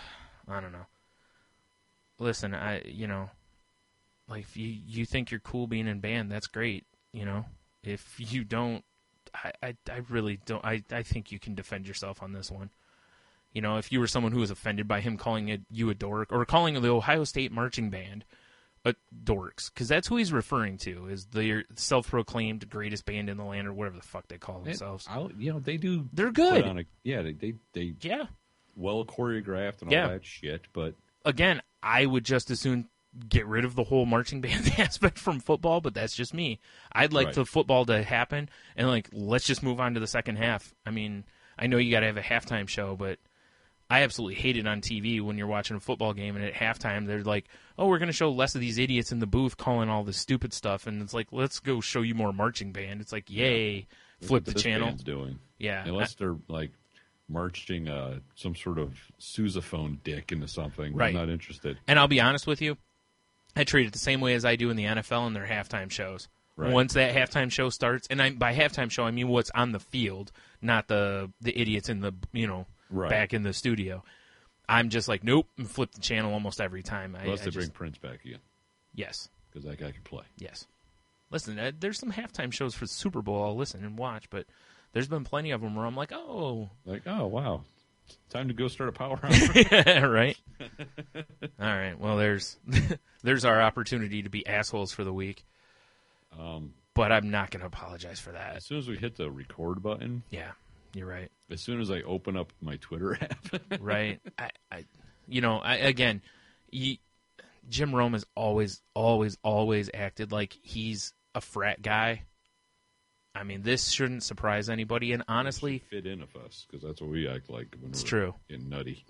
I don't know. Listen, like, if you think you're cool being in band, that's great. If you don't, I really don't. I think you can defend yourself on this one. If you were someone who was offended by him calling you a dork, or calling the Ohio State Marching Band a dorks, because that's who he's referring to, is the self-proclaimed greatest band in the land, or whatever the fuck they call themselves. They do. They're good. They well choreographed and all that shit. But again, I would just as soon get rid of the whole marching band aspect from football, but that's just me. I'd like the football to happen, and, like, let's just move on to the second half. I mean, I know you got to have a halftime show, but I absolutely hate it on TV when you're watching a football game and at halftime they're like, oh, we're going to show less of these idiots in the booth calling all this stupid stuff. And it's like, let's go show you more marching band. It's like, yay, flip the channel. Band's doing. Yeah. Unless they're like marching some sort of sousaphone dick into something. Right. I'm not interested. And I'll be honest with you, I treat it the same way as I do in the NFL in their halftime shows. Right. Once that halftime show starts, and by halftime show I mean what's on the field, not the idiots in the Right. back in the studio. I'm just like, nope, and flip the channel almost every time. Unless they bring Prince back again. Yes. Because that guy can play. Yes. Listen, there's some halftime shows for the Super Bowl I'll listen and watch, but there's been plenty of them where I'm like, oh. Like, oh, wow. Time to go start a power hour. Yeah, right? All right, well, there's our opportunity to be assholes for the week. But I'm not going to apologize for that. As soon as we hit the record button. Yeah, you're right. As soon as I open up my Twitter app. Right. Jim Rome has always acted like he's a frat guy. I mean, this shouldn't surprise anybody, and honestly... fit in with us, because that's what we act like when it's we're true. Getting nutty.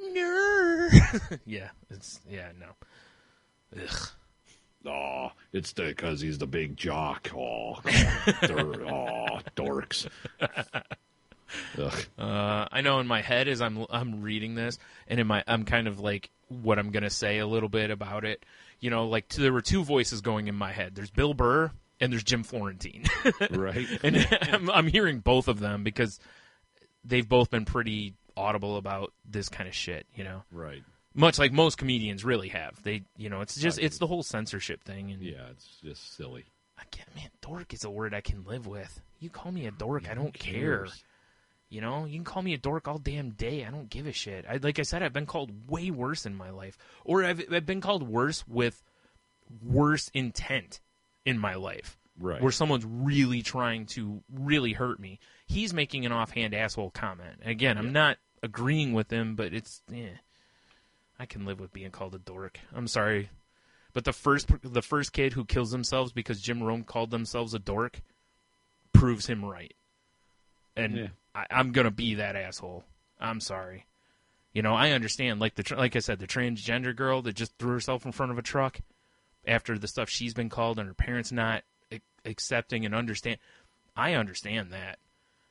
Yeah, no. Ugh. Oh, it's because he's the big jock. Oh, dorks. I know in my head as I'm reading this, and I'm kind of like what I'm gonna say a little bit about it. Like there were two voices going in my head. There's Bill Burr and there's Jim Florentine. Right. And I'm hearing both of them because they've both been pretty audible about this kind of shit. Right. Much like most comedians really have. It's the whole censorship thing. And yeah, it's just silly. Dork is a word I can live with. You call me a dork, I don't care. You can call me a dork all damn day. I don't give a shit. Like I said, I've been called way worse in my life. Or I've been called worse with worse intent in my life. Right. Where someone's really trying to really hurt me. He's making an offhand asshole comment. Again, I'm not agreeing with him, but it's... I can live with being called a dork. I'm sorry. But the first kid who kills themselves because Jim Rome called themselves a dork proves him right. And I'm going to be that asshole. I'm sorry. I understand. Like I said, the transgender girl that just threw herself in front of a truck after the stuff she's been called and her parents not accepting and understand. I understand that.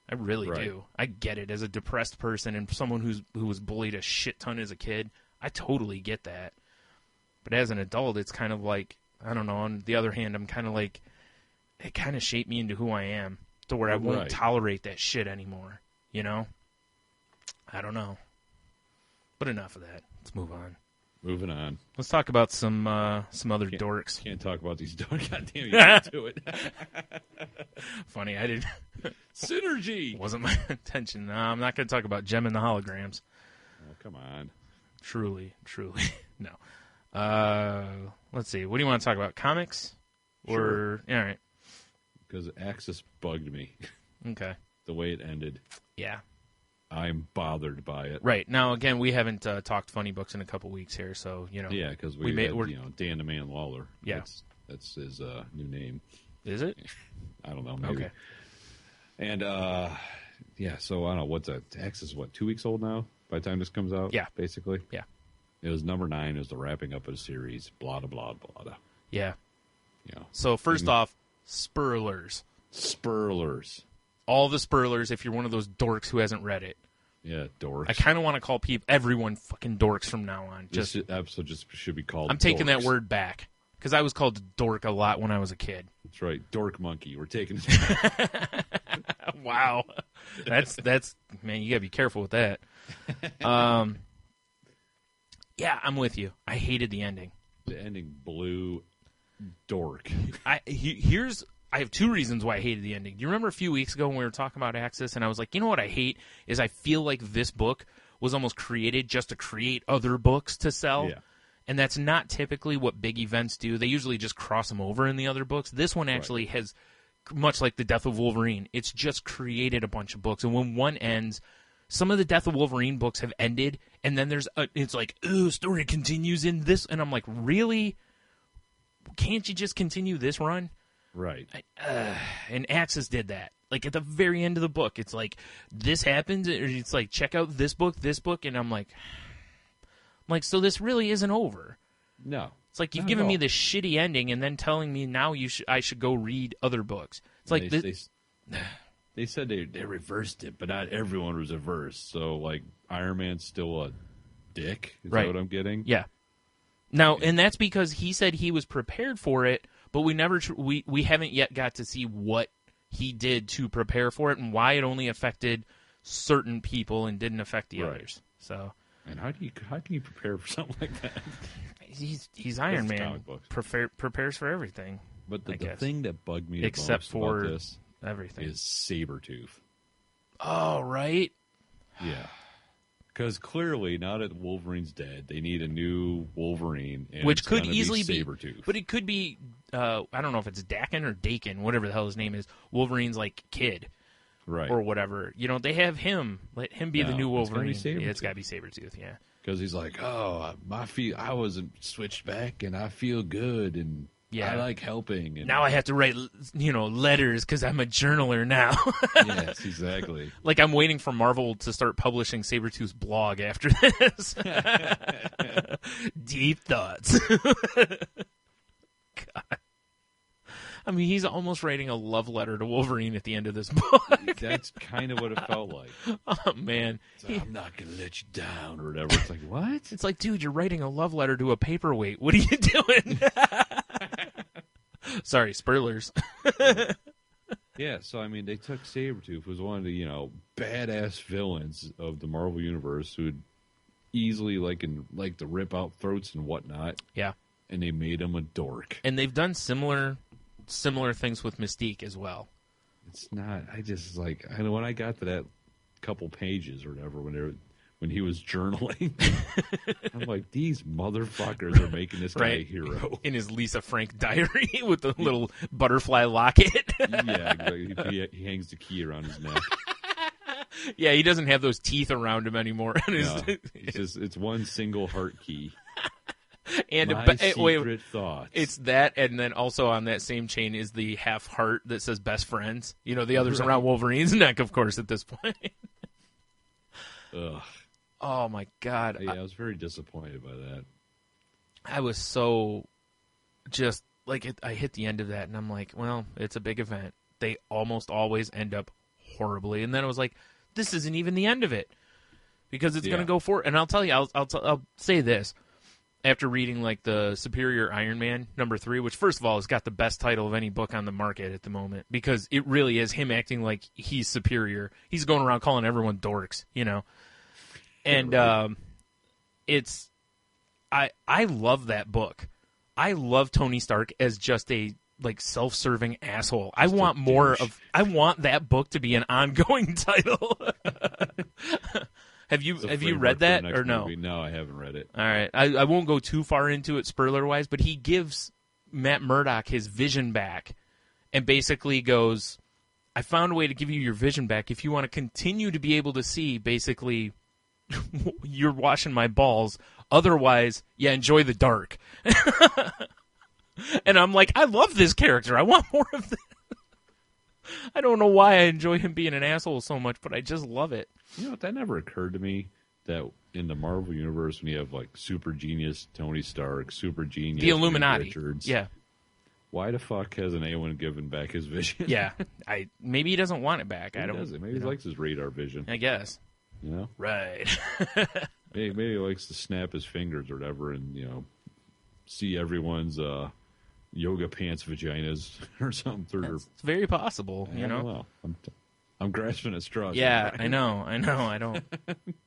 I really do. I get it. As a depressed person and someone who was bullied a shit ton as a kid, I totally get that. But as an adult, it's kind of like, I don't know, on the other hand, I'm kind of like, it kind of shaped me into who I am to where I won't tolerate that shit anymore. I don't know. But enough of that. Let's move on. Moving on. Let's talk about some other dorks. Can't talk about these dorks. God damn, you can't do it. Funny, I didn't. Synergy! Wasn't my intention. No, I'm not going to talk about Gem and the Holograms. Oh, come on. Truly. No. Let's see. What do you want to talk about? Comics? Sure. All right. Because Axis bugged me. Okay. The way it ended. Yeah. I'm bothered by it. Right. Now, again, we haven't talked funny books in a couple weeks here, so, Yeah, because we had, Dan the Man Lawler. Yeah. That's his new name. Is it? I don't know. Maybe. Okay. And, so I don't know. What's that? Axis, 2 weeks old now? By the time this comes out? Yeah. Basically? Yeah. It was number 9. It was the wrapping up of the series. Blah, blah, blah, blah. Yeah. So, first off, Spurlers. All the Spurlers, if you're one of those dorks who hasn't read it. Yeah, dorks. I kind of want to call everyone fucking dorks from now on. This episode just should be called I'm taking dorks. that word back. Because I was called dork a lot when I was a kid. That's right. Dork monkey. We're taking it back. Wow. That's man, you got to be careful with that. Yeah, I'm with you. I hated the ending. The ending blew dork. I have two reasons why I hated the ending. Do you remember a few weeks ago when we were talking about Axis, and I was like, you know what I hate is I feel like this book was almost created just to create other books to sell. Yeah. And that's not typically what big events do. They usually just cross them over in the other books. This one actually has, much like the Death of Wolverine, it's just created a bunch of books. And when one ends, some of the Death of Wolverine books have ended, and then it's like, ooh, story continues in this. And I'm like, really? Can't you just continue this run? Right. And Axis did that. Like, at the very end of the book, it's like, this happens, or it's like, check out this book, and I'm like, so this really isn't over. No. It's like, you've given me this shitty ending, and then telling me now I should go read other books. It's like, they said they reversed it, but not everyone was reversed. So, like, Iron Man's still a dick? Is that what I'm getting? Yeah. Now, and that's because he said he was prepared for it, but we never we haven't yet got to see what he did to prepare for it and why it only affected certain people and didn't affect the others. So, and how can you prepare for something like that? He's Iron Man. Prepares for everything. But the thing that bugged me except most for about this everything is Sabretooth. Oh, right. Yeah. Because clearly, now that Wolverine's dead, they need a new Wolverine, and which it's could easily be Sabretooth. But it could be, I don't know if it's Dakin or Dakin, whatever the hell his name is, Wolverine's, like, kid. Right. Or whatever. You know, they have him. Let him be the new Wolverine. It's got to be Sabretooth, yeah. Because he's like, I wasn't switched back, and I feel good, and I like helping. And now I have to write, letters because I'm a journaler now. Yes, exactly. Like, I'm waiting for Marvel to start publishing Sabretooth's blog after this. Deep thoughts. God. I mean, he's almost writing a love letter to Wolverine at the end of this book. That's kind of what it felt like. Oh, man. Like, I'm not going to let you down, or whatever. It's like, what? It's like, dude, you're writing a love letter to a paperweight. What are you doing? Sorry, spoilers. Yeah, so, I mean, they took Sabretooth, who was one of the, badass villains of the Marvel Universe, who would easily, like to rip out throats and whatnot. Yeah. And they made him a dork. And they've done similar things with Mystique as well. It's not. I just when I got to that couple pages or whatever, when he was journaling, I'm like, these motherfuckers are making this guy a hero. In his Lisa Frank diary with the little butterfly locket. Yeah, exactly. He hangs the key around his neck. Yeah, he doesn't have those teeth around him anymore. No, it's one single heart key. And secret thoughts. It's that, and then also on that same chain is the half heart that says best friends. The others around Wolverine's neck, of course, at this point. Ugh. Oh, my God. Yeah, I was very disappointed by that. I was so just, I hit the end of that, and I'm like, well, it's a big event. They almost always end up horribly. And then I was like, this isn't even the end of it. Because it's going to go forward. And I'll tell you, I'll say this. After reading, the Superior Iron Man #3, which, first of all, has got the best title of any book on the market at the moment, because it really is him acting like he's superior. He's going around calling everyone dorks, And it's... I love that book. I love Tony Stark as just a, self-serving asshole. I want that book to be an ongoing title. Have you read that or no? Movie. No, I haven't read it. All right. I won't go too far into it spoiler-wise, but he gives Matt Murdock his vision back and basically goes, I found a way to give you your vision back. If you want to continue to be able to see, basically, you're washing my balls. Otherwise, enjoy the dark. And I'm like, I love this character. I want more of this. I don't know why I enjoy him being an asshole so much, but I just love it. That never occurred to me, that in the Marvel Universe, when you have, super genius Tony Stark, super genius the Illuminati, Richards, yeah. Why the fuck hasn't anyone given back his vision? Yeah, maybe he doesn't want it back. Maybe he likes his radar vision. I guess. Right. maybe he likes to snap his fingers or whatever, and see everyone's yoga pants vaginas or something through. It's very possible. I don't know. I'm grasping at straws. Yeah, I know. I don't.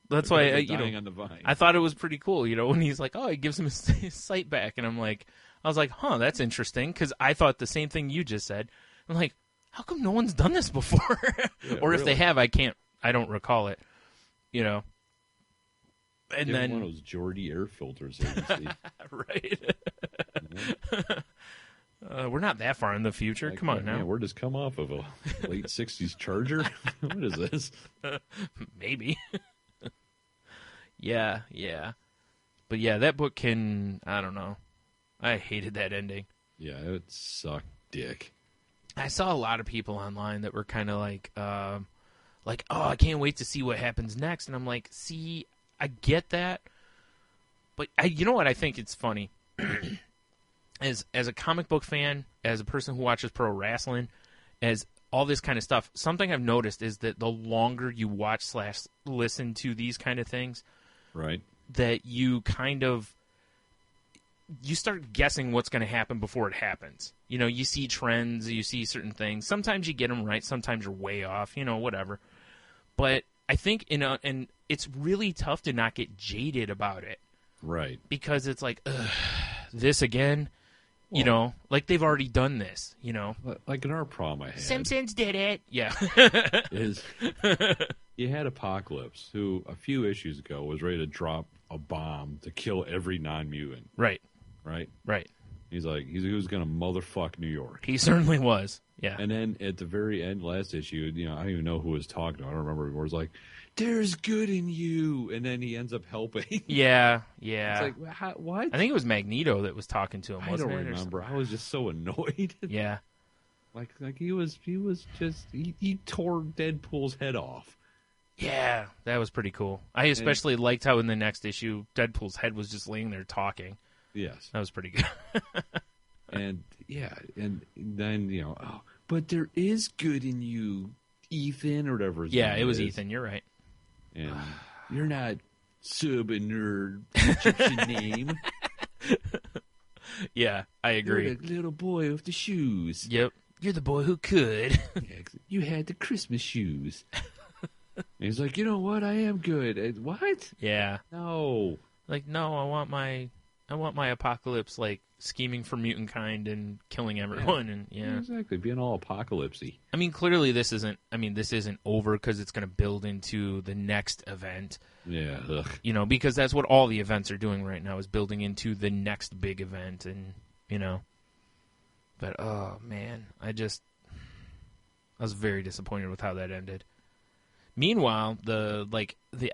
That's why on the vine. I thought it was pretty cool. When he's like, oh, he gives him his sight back, and I was like, huh, that's interesting, because I thought the same thing you just said. I'm like, how come no one's done this before? Yeah, or if they have, I don't recall it. And then one of those Geordie air filters that you see. Right. We're not that far in the future. Come on now. Man, we're just come off of a late 60s Charger. What is this? Maybe. Yeah. But yeah, that book I don't know. I hated that ending. Yeah, it sucked dick. I saw a lot of people online that were kind of like, oh, I can't wait to see what happens next. And I'm like, see, I get that. But you know what? I think it's funny. As a comic book fan, as a person who watches pro wrestling, as all this kind of stuff, something I've noticed is that the longer you watch / listen to these kind of things, right, that you kind of you start guessing what's going to happen before it happens. You know, you see trends, you see certain things. Sometimes you get them right, sometimes you're way off, you know, whatever. But I think, and it's really tough to not get jaded about it. Right. Because it's like, ugh, this again? Well, you know, like they've already done this, you know? Like in our prom I had. Simpsons did it. Yeah. You had Apocalypse, who a few issues ago was ready to drop a bomb to kill every non-mutant. Right. Right? Right. He's like, he was going to motherfuck New York. He certainly was. Yeah. And then at the very end, last issue, you know, I don't even know who was talking. I don't remember. It was like, there's good in you. And then he ends up helping. Yeah. It's like, what? I think it was Magneto that was talking to him, wasn't it? I don't remember. I was just so annoyed. Yeah. Like he was just, he tore Deadpool's head off. Yeah, that was pretty cool. I especially liked how in the next issue, Deadpool's head was just laying there talking. Yes. That was pretty good. And, yeah, and then, you know, oh, but there is good in you, Ethan, or whatever his name it was is. Ethan, you're right. And you're not sub-nerd Egyptian name. Yeah, I agree. You're the little boy with the shoes. Yep. You're the boy who could. Yeah, you had the Christmas shoes. And he's like, you know what? I am good. What? Yeah. No. Like, no, I want my Apocalypse, like, scheming for mutant kind and killing everyone. Yeah. And yeah, exactly, being all apocalypsy. I mean, clearly this isn't over because it's going to build into the next event. Yeah. Ugh. You know, because that's what all the events are doing right now is building into the next big event, and you know. But oh man, I was very disappointed with how that ended. Meanwhile, the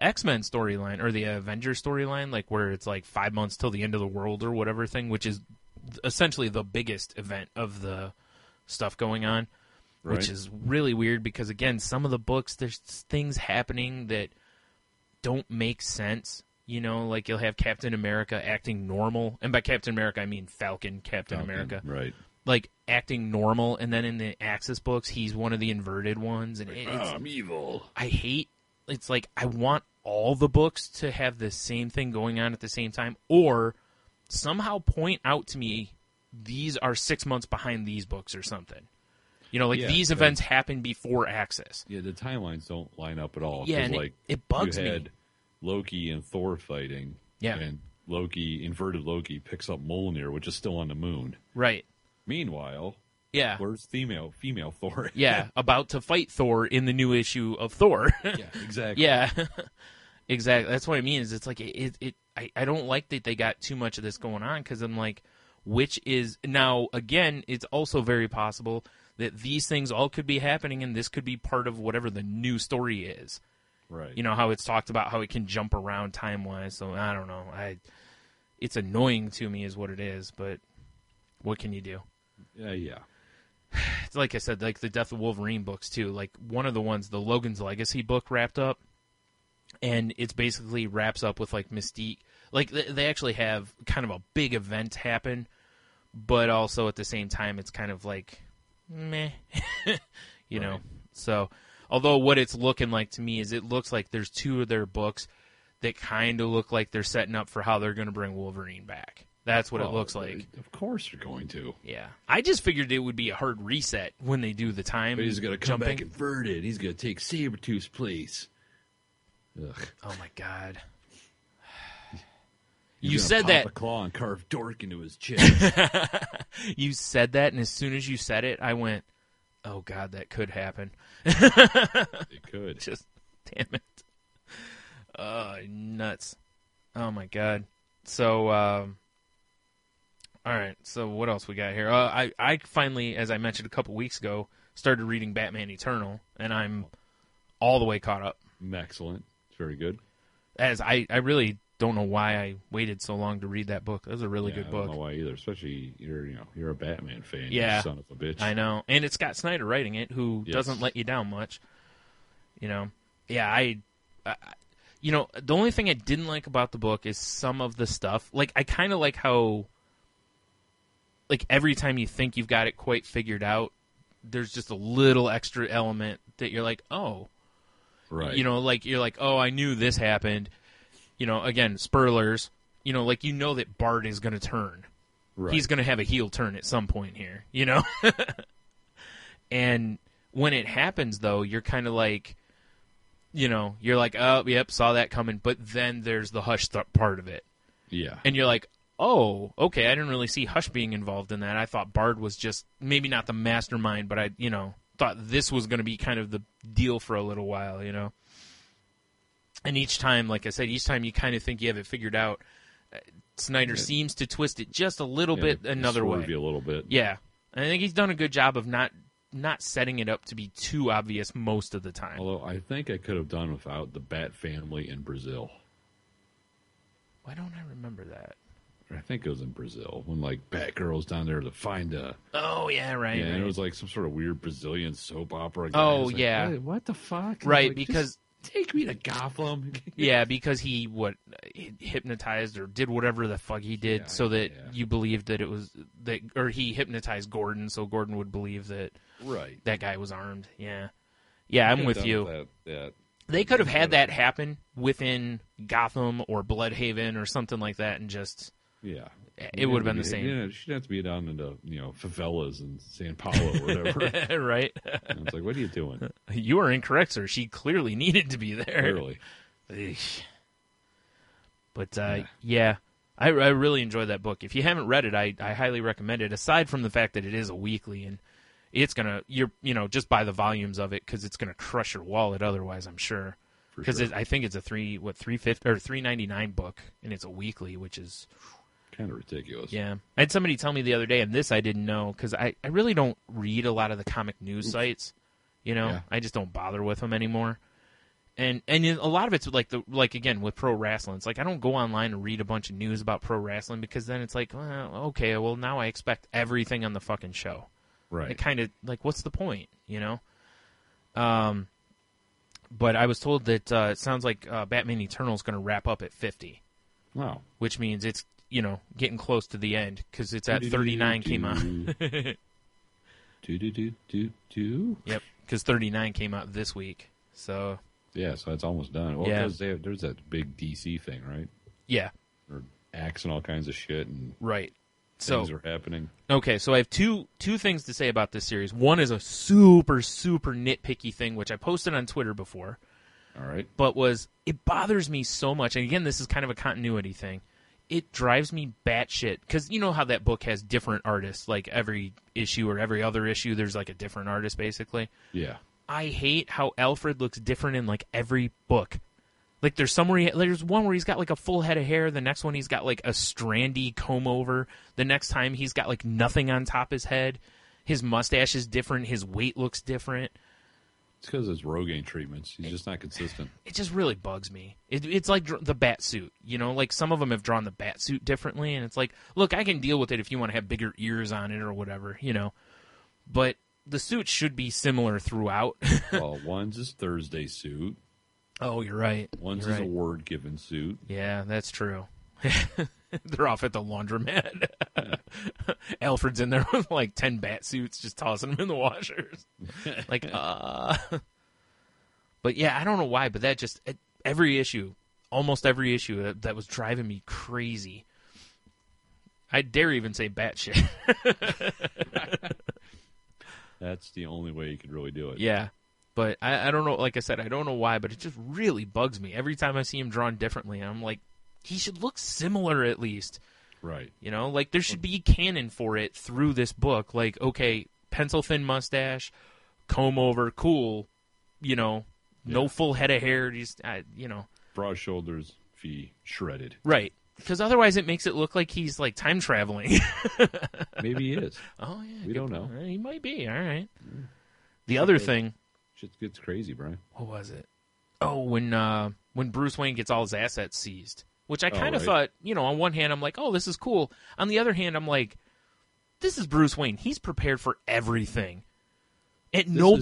X-Men storyline or the Avengers storyline, like where it's like 5 months till the end of the world or whatever thing, which is essentially the biggest event of the stuff going on, right. Which is really weird because again, some of the books there's things happening that don't make sense. You know, like you'll have Captain America acting normal, and by Captain America I mean Falcon America, right? Like acting normal, and then in the Axis books, he's one of the inverted ones, and I'm evil. It's like I want all the books to have the same thing going on at the same time, or somehow point out to me these are 6 months behind these books or something. You know, like these events happen before Axis. Yeah, the timelines don't line up at all. Yeah, and like it bugs you me. had Loki and Thor fighting. Yeah, and inverted Loki picks up Mjolnir, which is still on the moon. Right. Meanwhile, where's female Thor? Yeah, about to fight Thor in the new issue of Thor. Yeah, exactly. Yeah, exactly. That's what I mean. Is it's like I don't like that they got too much of this going on because I'm like, which is now again, it's also very possible that these things all could be happening and this could be part of whatever the new story is. Right. You know how it's talked about how it can jump around time wise. So I don't know. It's annoying to me is what it is, but what can you do? Yeah. It's like I said, like the Death of Wolverine books too. Like one of the ones, the Logan's Legacy book wrapped up, and it's basically wraps up with like Mystique. Like they actually have kind of a big event happen, but also at the same time, it's kind of like meh, you know. So, although what it's looking like to me is it looks like there's two of their books that kind of look like they're setting up for how they're going to bring Wolverine back. That's what it looks like. Of course you're going to. Yeah. I just figured it would be a hard reset when they do the time. But he's going to come back inverted. He's going to take Sabretooth's place. Ugh. Oh, my God. You said that. Pop a claw and carve Dork into his chest. You said that, and as soon as you said it, I went, oh, God, that could happen. It could. Just, damn it. Nuts. Oh, my God. So, all right, so what else we got here? I finally, as I mentioned a couple weeks ago, started reading Batman Eternal, and I'm all the way caught up. Excellent. It's very good. As I really don't know why I waited so long to read that book. That was a really good book. I don't know why either. Especially you're a Batman fan. Yeah, you son of a bitch. I know, and it's Scott Snyder writing it, who doesn't let you down much. You know, yeah, I you know, the only thing I didn't like about the book is some of the stuff. Like, I kind of like how, like, every time you think you've got it quite figured out, there's just a little extra element that you're like, oh. Right. You know, like, you're like, oh, I knew this happened. You know, again, spoilers. You know, like, you know that Bart is going to turn. Right. He's going to have a heel turn at some point here, you know? And when it happens, though, you're kind of like, you know, you're like, oh, yep, saw that coming. But then there's the Hush part of it. Yeah. And you're like, oh, okay, I didn't really see Hush being involved in that. I thought Bard was just maybe not the mastermind, but I, you know, thought this was going to be kind of the deal for a little while, you know. And each time, like I said, each time you kind of think you have it figured out, Snyder seems to twist it just a little bit another way. You a little bit. Yeah. And I think he's done a good job of not setting it up to be too obvious most of the time. Although I think I could have done without the Bat family in Brazil. Why don't I remember that? I think it was in Brazil when like Batgirl's down there to find a. Oh yeah, right. Yeah, right. and it was like some sort of weird Brazilian soap opera. Oh like, yeah. What the fuck? Right, like, because take me to Gotham. Yeah, because he hypnotized or did whatever the fuck he did, so that you believed that it was that, or he hypnotized Gordon, so Gordon would believe that that guy was armed. Yeah, yeah, I'm with you. They could have had that happen within Gotham or Bloodhaven or something like that, and just. Yeah. It would have been the same. Yeah, she'd have to be down into, favelas in San Paulo or whatever. Right. And it's like, what are you doing? You are incorrect, sir. She clearly needed to be there. Clearly. But, I really enjoyed that book. If you haven't read it, I highly recommend it, aside from the fact that it is a weekly, and it's going to, just buy the volumes of it, because it's going to crush your wallet otherwise, I'm sure. Because I think it's a $3.99 book, and it's a weekly, which is... kind of ridiculous. Yeah. I had somebody tell me the other day, and this I didn't know, because I really don't read a lot of the comic news sites. I just don't bother with them anymore. And a lot of it's like again, with pro wrestling. It's like I don't go online and read a bunch of news about pro wrestling, because then it's like, well, okay, well, now I expect everything on the fucking show. Right. It kind of, like, what's the point, But I was told that it sounds like Batman Eternal is going to wrap up at 50. Wow. Which means it's, getting close to the end, because it's at 39 came out. Yep, because 39 came out this week. So yeah, so it's almost done. Well, because there's that big DC thing, right? Yeah. Or Axe and all kinds of shit, and right. Things are happening. Okay, so I have two things to say about this series. One is a super, super nitpicky thing, which I posted on Twitter before. All right. But it bothers me so much, and again, this is kind of a continuity thing. It drives me batshit, because you know how that book has different artists, like every issue or every other issue, there's like a different artist, basically. Yeah. I hate how Alfred looks different in like every book. Like there's one where he's got like a full head of hair, the next one he's got like a strandy comb over, the next time he's got like nothing on top of his head, his mustache is different, his weight looks different. It's because it's Rogaine treatments. He's just not consistent. It just really bugs me. It's like the bat suit. Like some of them have drawn the bat suit differently, and it's like, look, I can deal with it if you want to have bigger ears on it or whatever, But the suit should be similar throughout. Well, one's his Thursday suit. Oh, you're right. One's his award-given suit. Yeah, that's true. They're off at the laundromat. Alfred's in there with like 10 bat suits, just tossing them in the washers. But yeah, I don't know why, but that just almost every issue, that was driving me crazy. I dare even say bat shit. That's the only way you could really do it. Yeah. But I don't know, like I said, I don't know why, but it just really bugs me. Every time I see him drawn differently, I'm like, he should look similar at least. Right. Like there should be canon for it through this book. Like, okay, pencil thin mustache, comb over, cool, no full head of hair, just, broad shoulders, feet shredded. Right. Because otherwise it makes it look like he's like time traveling. Maybe he is. Oh, yeah. We don't know. He might be. All right. The other thing. Shit gets crazy, Brian. What was it? Oh, when Bruce Wayne gets all his assets seized. which I kind of right. thought, you know, on one hand, I'm like, oh, this is cool. On the other hand, I'm like, this is Bruce Wayne. He's prepared for everything. At no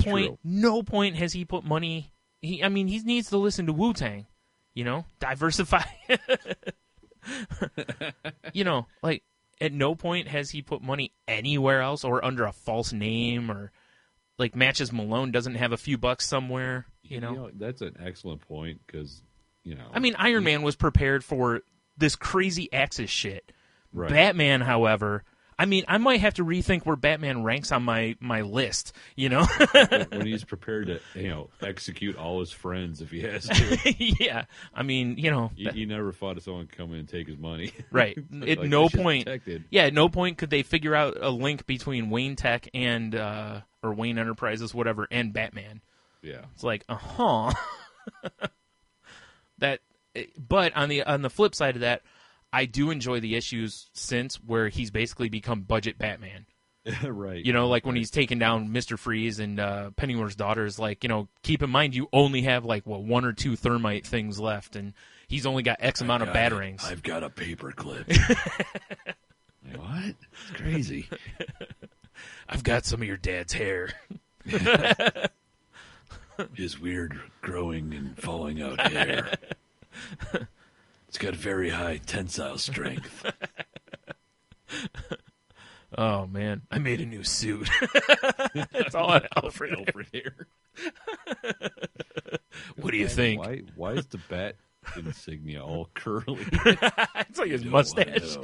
point has he put money. He needs to listen to Wu-Tang, you know, diversify. You know, like, at no point has he put money anywhere else or under a false name or, like, Matches Malone doesn't have a few bucks somewhere, you know? That's an excellent point because, you know. I mean, Iron Man was prepared for this crazy Axis shit. Right. Batman, however, I mean, I might have to rethink where Batman ranks on my list, you know? When he's prepared to, you know, execute all his friends if he has to. Yeah. I mean, you know. He never fought someone come in and take his money. Right. Like, At no point. Protected. Yeah, at no point could they figure out a link between Wayne Tech and, or Wayne Enterprises, whatever, and Batman. Yeah. It's like, but on the flip side of that, I do enjoy the issues since where he's basically become budget Batman. Right. You know, like when he's taking down Mr. Freeze and Pennyworth's daughter is like, you know, keep in mind you only have like, what, 1 or 2 thermite things left, and he's only got X amount of batarangs. I've got a paper clip. What? It's crazy. I've got some of your dad's hair. His weird growing and falling out hair. It's got very high tensile strength. Oh, man. I made a new suit. That's all on Alfred here. What do you think? Why is the bat insignia all curly? It's like his mustache.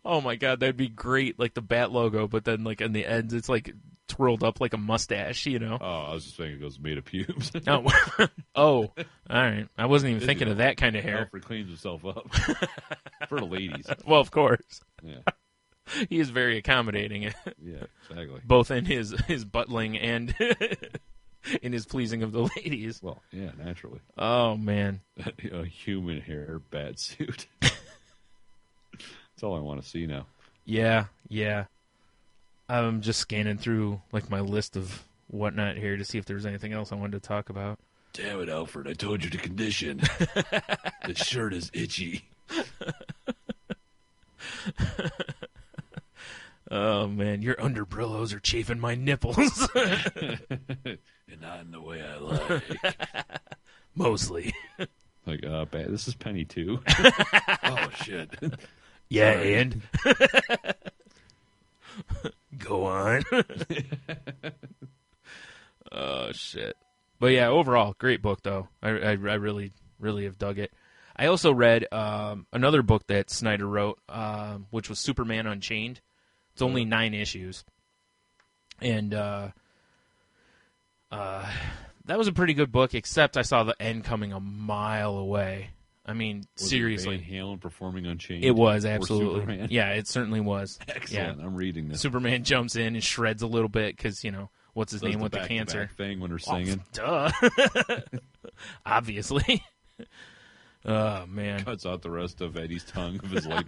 Oh, my God. That'd be great. Like the bat logo, but then like in the ends, it's like twirled up like a mustache, you know? Oh, I was just thinking it goes made of pubes. Oh, all right. I wasn't even thinking of that kind of hair. Alfred cleans himself up. For the ladies. Well, of course. Yeah. He is very accommodating. Yeah, exactly. Both in his buttling and in his pleasing of the ladies. Well, yeah, naturally. Oh, man. A human hair bat suit. That's all I want to see now. Yeah. I'm just scanning through like my list of whatnot here to see if there's anything else I wanted to talk about. Damn it, Alfred! I told you to condition. The shirt is itchy. Oh man, your underbrillos are chafing my nipples. And not in the way I like. Mostly. Like, this is Penny too. Oh shit. Yeah, sorry. And go on. Oh shit. But yeah, overall, great book though. I really have dug it. I also read another book that Snyder wrote, which was Superman Unchained. It's only 9 issues, and that was a pretty good book. Except I saw the end coming a mile away. I mean, seriously. Van Halen performing Unchained? It was, absolutely. Superman? Yeah, it certainly was. Excellent. Yeah. I'm reading this. Superman jumps in and shreds a little bit because, you know, what's his name with the cancer? Thing when they're singing. Duh. Obviously. Oh, man. Cuts out the rest of Eddie's tongue of his light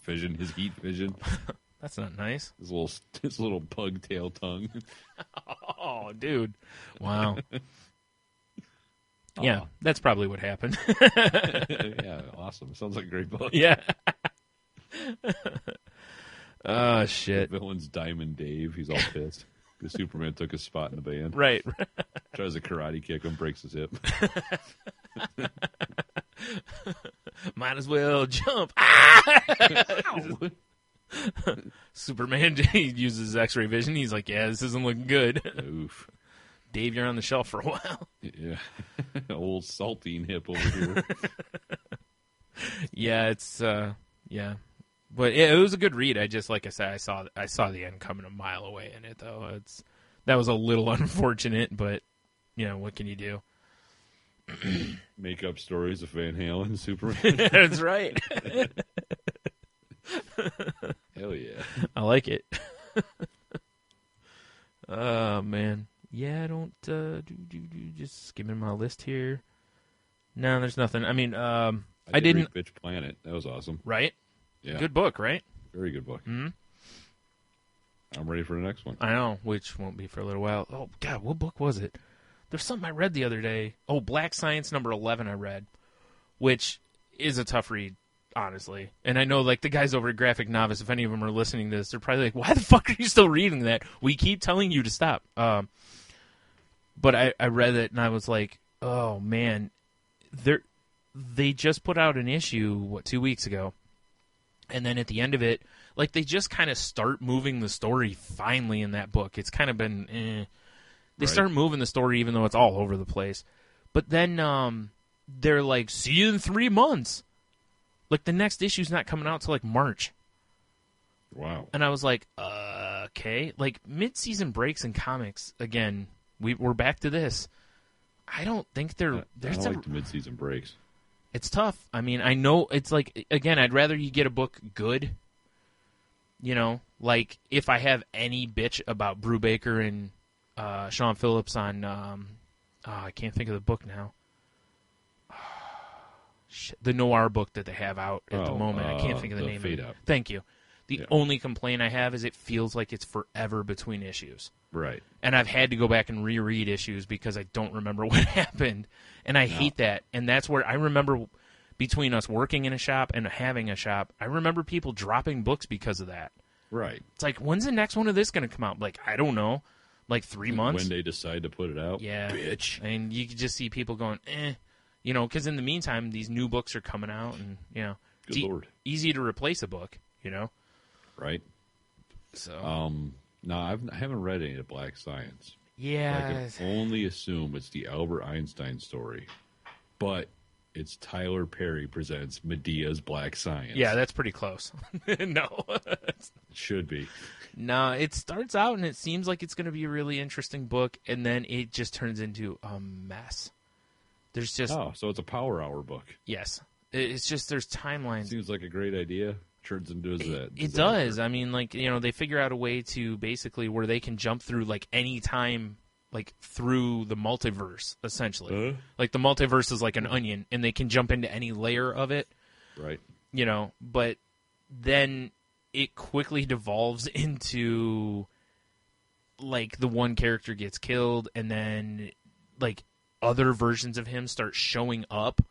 vision, his heat vision. That's not nice. His little pugtail tongue. Oh, dude. Wow. Yeah, that's probably what happened. Yeah, awesome. Sounds like a great book. Yeah. Oh, shit. The villain's Diamond Dave. He's all pissed because Superman took his spot in the band. Right. Tries to karate kick him, breaks his hip. Might as well jump. Ah! Superman, he uses X-ray vision. He's like, yeah, this isn't looking good. Oof. Dave, you're on the shelf for a while. Yeah. Old saltine hip over here. Yeah, it's yeah. But it was a good read. I just, like I said, I saw the end coming a mile away in it though. That was a little unfortunate, but you know, what can you do? Make up stories of Van Halen and Superman. That's right. Hell yeah. I like it. Oh man. Yeah, I don't just skimming my list here. No, there's nothing. I mean, I didn't read Bitch Planet. That was awesome. Right? Yeah. Good book, right? Very good book. Mm-hmm. I'm ready for the next one. I know, which won't be for a little while. Oh God, what book was it? There's something I read the other day. Oh, Black Science number 11 I read, which is a tough read, honestly. And I know, like, the guys over at Graphic Novice, if any of them are listening to this, they're probably like, why the fuck are you still reading that? We keep telling you to stop. But I read it, and I was like, oh, man. They just put out an issue, 2 weeks ago. And then at the end of it, like, they just kind of start moving the story finally in that book. It's kind of been, They start moving the story even though it's all over the place. But then they're like, see you in 3 months. Like, the next issue's not coming out till, like, March. Wow. And I was like, okay. Like, mid-season breaks in comics, again, we're back to this. I don't think there's I don't like the mid-season breaks. It's tough. I mean, I know it's like, again, I'd rather you get a book good. You know, like, if I have any bitch about Brubaker and Sean Phillips on, I can't think of the book now. The noir book that they have out at the moment. I can't think of the name of it. Out. Thank you. The only complaint I have is it feels like it's forever between issues. Right. And I've had to go back and reread issues because I don't remember what happened. And I hate that. And that's where I remember, between us working in a shop and having a shop, I remember people dropping books because of that. Right. It's like, when's the next one of this going to come out? Like, I don't know. Like 3 months? When they decide to put it out. Yeah. Bitch. I mean, you could just see people going, You know, because in the meantime, these new books are coming out, and, you know, Good Lord. Easy to replace a book, you know? Right. So. No, I haven't read any of Black Science. Yeah. I can only assume it's the Albert Einstein story. But it's Tyler Perry presents Medea's Black Science. Yeah, that's pretty close. No. It should be. No, it starts out and it seems like it's going to be a really interesting book, and then it just turns into a mess. There's just... Oh, so it's a Power Hour book. Yes. It's just, there's timelines. Seems like a great idea. Turns into It does. I mean, like, you know, they figure out a way to basically where they can jump through, like, any time, like, through the multiverse, essentially. Like, the multiverse is like an onion, and they can jump into any layer of it. Right. You know, but then it quickly devolves into, like, the one character gets killed, and then, like, other versions of him start showing up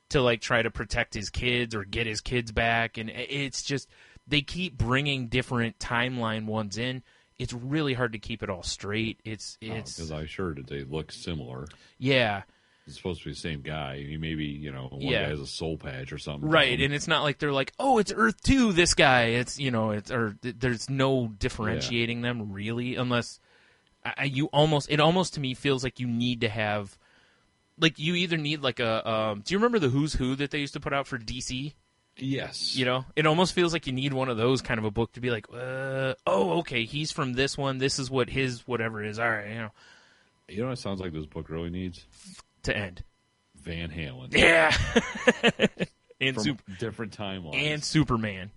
to, like, try to protect his kids or get his kids back. And it's just, they keep bringing different timeline ones in. It's really hard to keep it all straight. It's because I sure that they look similar. Yeah. It's supposed to be the same guy. He maybe, you know, one guy has a soul patch or something. Right. And it's not like they're like, oh, it's Earth 2, this guy. It's, you know, there's no differentiating them really, unless it almost to me feels like you need to have, like, you either need, like, do you remember the Who's Who that they used to put out for DC? Yes. You know? It almost feels like you need one of those kind of a book to be like, oh, okay, he's from this one. This is what his whatever is. All right, you know. You know what it sounds like this book really needs? To end. Van Halen. Yeah. And from different timelines. And Superman.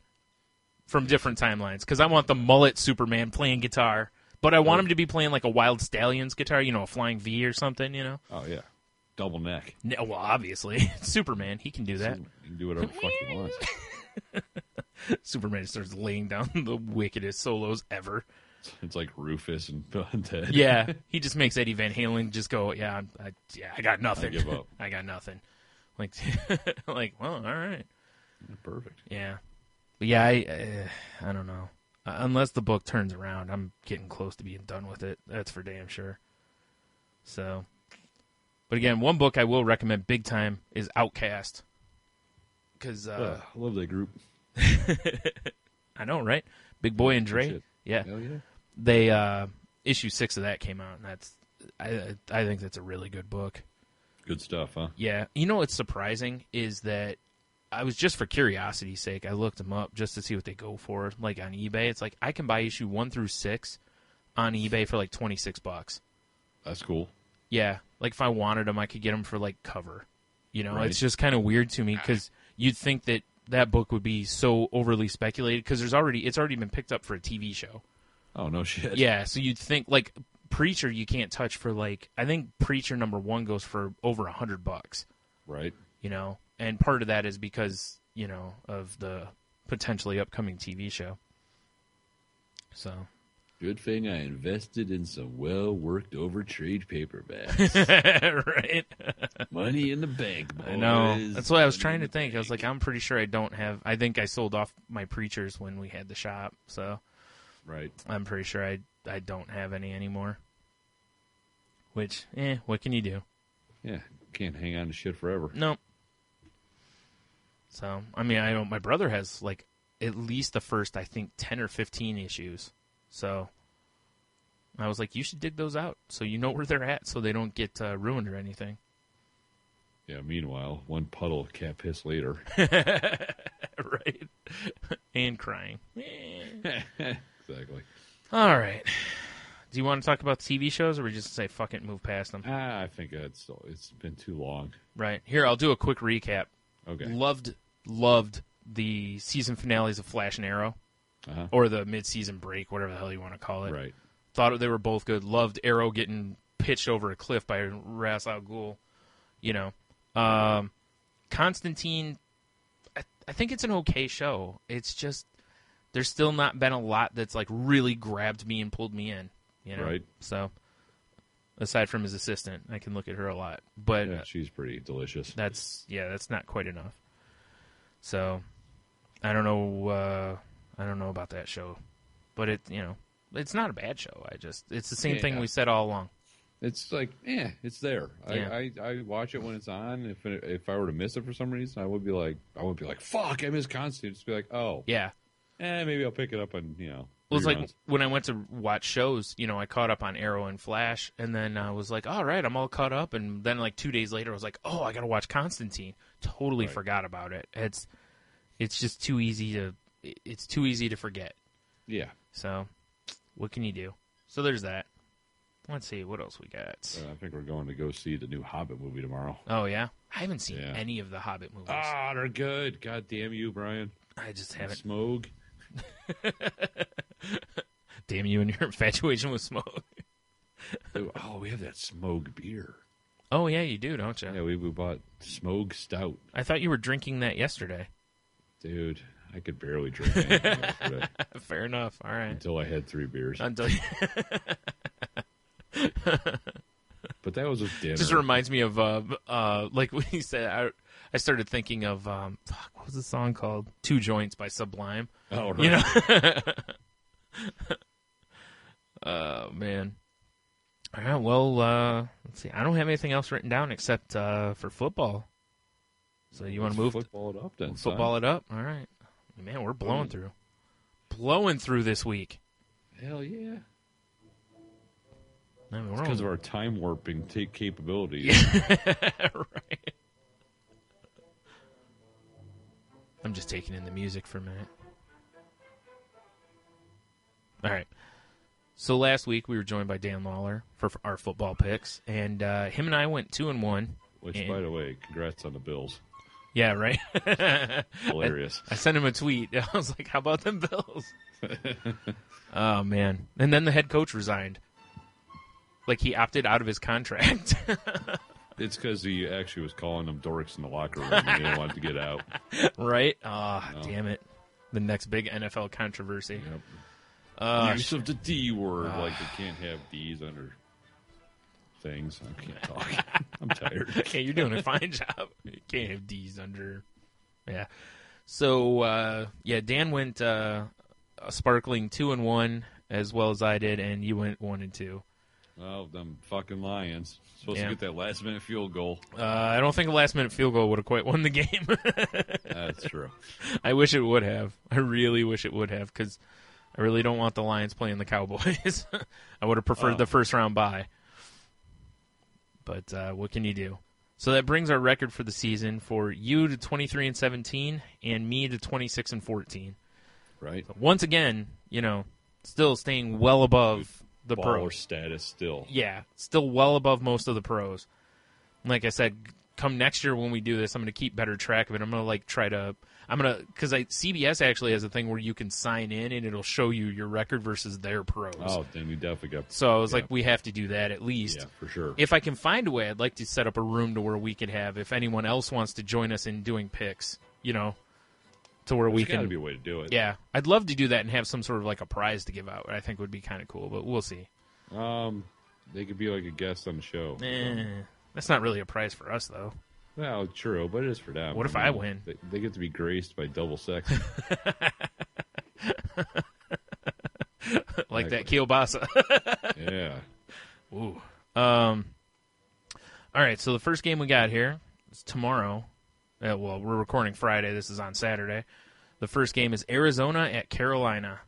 From different timelines. Because I want the mullet Superman playing guitar. But I want him to be playing, like, a Wild Stallions guitar, you know, a Flying V or something, you know? Oh, yeah. Double neck. No, well, obviously. Superman, he can do that. He can do whatever the fuck he wants. Superman starts laying down the wickedest solos ever. It's like Rufus and Bill and Ted. Yeah, he just makes Eddie Van Halen just go, I got nothing. I give up. I got nothing. Like, like, well, all right. Yeah, perfect. Yeah. But yeah, I don't know. Unless the book turns around, I'm getting close to being done with it. That's for damn sure. So, but again, one book I will recommend big time is Outcast. Because I love that group. I know, right? Big Boy and Dre. Yeah. Hell yeah. They issue 6 of that came out, and that's I think that's a really good book. Good stuff, huh? Yeah. You know what's surprising is that I was, just for curiosity's sake, I looked them up just to see what they go for, like on eBay. It's like I can buy issue 1 through 6 on eBay for like $26. That's cool. Yeah. Like if I wanted them, I could get them for like cover. You know, Right. It's just kind of weird to me because you'd think that that book would be so overly speculated because it's already been picked up for a TV show. Oh, no shit. Yeah, so you'd think, like, Preacher you can't touch for, like, I think Preacher #1 goes for over $100. Right. You know? And part of that is because, you know, of the potentially upcoming TV show. So, Good thing I invested in some well-worked-over trade paperbacks. Right? Money in the bank, boys. I know. That's what I was trying to think. Bank. I was like, I'm pretty sure I don't have... I think I sold off my preachers when we had the shop, so... Right. I'm pretty sure I don't have any anymore. Which, what can you do? Yeah, can't hang on to shit forever. Nope. So, I mean, I know my brother has, like, at least the first, I think, 10 or 15 issues. So, I was like, you should dig those out so you know where they're at so they don't get ruined or anything. Yeah, meanwhile, one puddle of cat piss later. Right. And crying. Exactly. All right. Do you want to talk about TV shows, or we just say fuck it, move past them? I think it's been too long. Right. Here, I'll do a quick recap. Okay. Loved the season finales of Flash and Arrow, or the mid-season break, whatever the hell you want to call it. Right. Thought they were both good. Loved Arrow getting pitched over a cliff by Ra's al Ghul. You know, Constantine. I think it's an okay show. It's just there's still not been a lot that's like really grabbed me and pulled me in. You know? Right. So, aside from his assistant, I can look at her a lot. But yeah, she's pretty delicious. That's not quite enough. So, I don't know about that show, but it's not a bad show. It's the same thing we said all along. It's like, it's there. Yeah. I watch it when it's on. If I were to miss it for some reason, I would be like, fuck, I miss Constantine. Just be like, oh, yeah, maybe I'll pick it up on Well, it's like when I went to watch shows, I caught up on Arrow and Flash, and then I was like, all right, I'm all caught up. And then like 2 days later, I was like, oh, I got to watch Constantine. Totally forgot about it. It's just too easy to forget. Yeah. So, what can you do? So there's that. Let's see, what else we got? I think we're going to go see the new Hobbit movie tomorrow. Oh, yeah? I haven't seen any of the Hobbit movies. Ah, they're good. God damn you, Brian. I just haven't. Smoke. Damn you and your infatuation with smoke. Oh, we have that Smog beer. Oh, yeah, you do, don't you? Yeah, we bought Smog Stout. I thought you were drinking that yesterday. Dude, I could barely drink anything yesterday. Fair enough. All right. Until I had 3 beers. But that was with dinner. Just reminds me of, like when you said, I started thinking of, what was the song called? 2 Joints by Sublime. Oh, right. You know? Oh, man. All right, well, let's see. I don't have anything else written down except for football. So you want to move? Football it up then. Football it up? All right. Man, we're blowing through. Blowing through this week. Hell yeah. I mean, it's because of our time warping capabilities. Right. I'm just taking in the music for a minute. All right. So last week we were joined by Dan Lawler for our football picks, and him and I went 2-1. Which, by the way, congrats on the Bills. Yeah, right. Hilarious. I sent him a tweet. I was like, "How about them Bills?" Oh man! And then the head coach resigned. Like he opted out of his contract. It's because he actually was calling them dorks in the locker room and he didn't want to get out. Right? Damn it. The next big NFL controversy. Yep. Use of the D word. Like they can't have D's under things. I can't talk. I'm tired. Okay, you're doing a fine job. You can't have D's under. Yeah. So, Dan went a sparkling 2-1 as well as I did, and you went 1-2. Well, them fucking Lions. Supposed to get that last-minute field goal. I don't think a last-minute field goal would have quite won the game. That's true. I wish it would have. I really wish it would have, because I really don't want the Lions playing the Cowboys. I would have preferred the first-round bye. But what can you do? So that brings our record for the season for you to 23-17 and me to 26-14. Right. So once again, still staying well above the baller pros. Status still. Yeah, still well above most of the pros. Like I said, come next year when we do this, I'm going to keep better track of it. I'm going to because CBS actually has a thing where you can sign in and it'll show you your record versus their pros. Oh, then we definitely got. So I was like, we have to do that at least. Yeah, for sure. If I can find a way, I'd like to set up a room to where we could have, if anyone else wants to join us in doing picks, to where we There's got to can. be a way to do it. Yeah, I'd love to do that and have some sort of like a prize to give out. I think would be kind of cool, but we'll see. They could be like a guest on the show. That's not really a prize for us, though. Well, true, but it is for them. What if I win? They get to be graced by double sex. Like that kielbasa. Yeah. Ooh. All right, so the first game we got here is tomorrow. Well, we're recording Friday. This is on Saturday. The first game is Arizona at Carolina.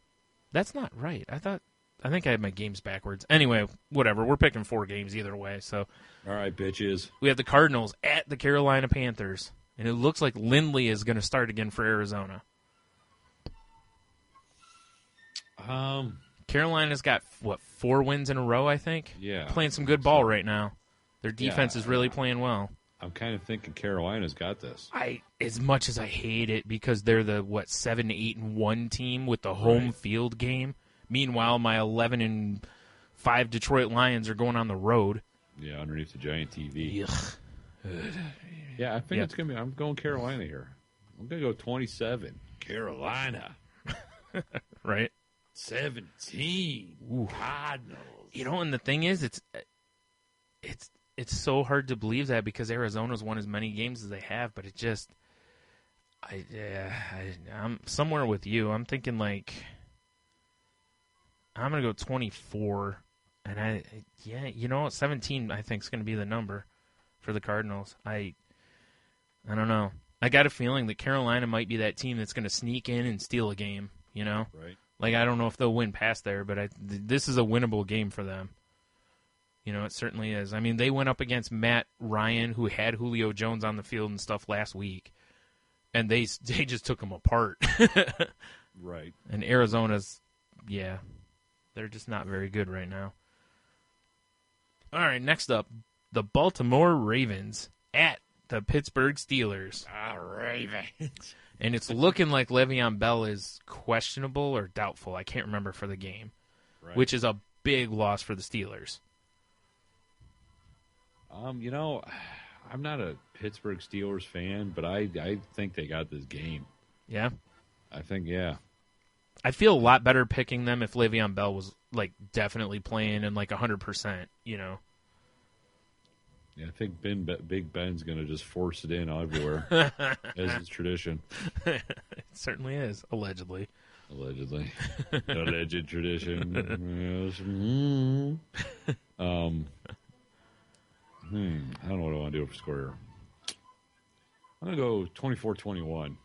That's not right. I think I had my games backwards. Anyway, whatever. We're picking 4 games either way. So, all right, bitches. We have the Cardinals at the Carolina Panthers, and it looks like Lindley is going to start again for Arizona. Carolina's got, 4 wins in a row, I think? Yeah. Playing some good ball right now. Their defense is really playing well. I'm kind of thinking Carolina's got this. As much as I hate it because they're the 7-8-1 team with the home field game. Meanwhile, my 11-5 Detroit Lions are going on the road. Yeah, underneath the giant TV. Ugh. Yeah, I think it's gonna be. I'm going Carolina here. I'm gonna go 27. Carolina, right? 17. Ooh. Cardinals. And the thing is, it's so hard to believe that because Arizona's won as many games as they have, but it just, I'm somewhere with you. I'm thinking like, I'm gonna go 24, and 17 I think is gonna be the number for the Cardinals. I don't know. I got a feeling that Carolina might be that team that's gonna sneak in and steal a game. Right. Like I don't know if they'll win past there, but this is a winnable game for them. It certainly is. I mean, they went up against Matt Ryan, who had Julio Jones on the field and stuff last week, and they just took him apart. Right. And Arizona's, they're just not very good right now. All right, next up, the Baltimore Ravens at the Pittsburgh Steelers. Ravens. And it's looking like Le'Veon Bell is questionable or doubtful. I can't remember for the game, which is a big loss for the Steelers. I'm not a Pittsburgh Steelers fan, but I think they got this game. Yeah? I think, I feel a lot better picking them if Le'Veon Bell was, definitely playing and, 100%, Yeah, I think Big Ben's going to just force it in everywhere, as is tradition. It certainly is, allegedly. Allegedly. Alleged tradition. Yes. I don't know what I want to do for score here. I'm going to go 24-21.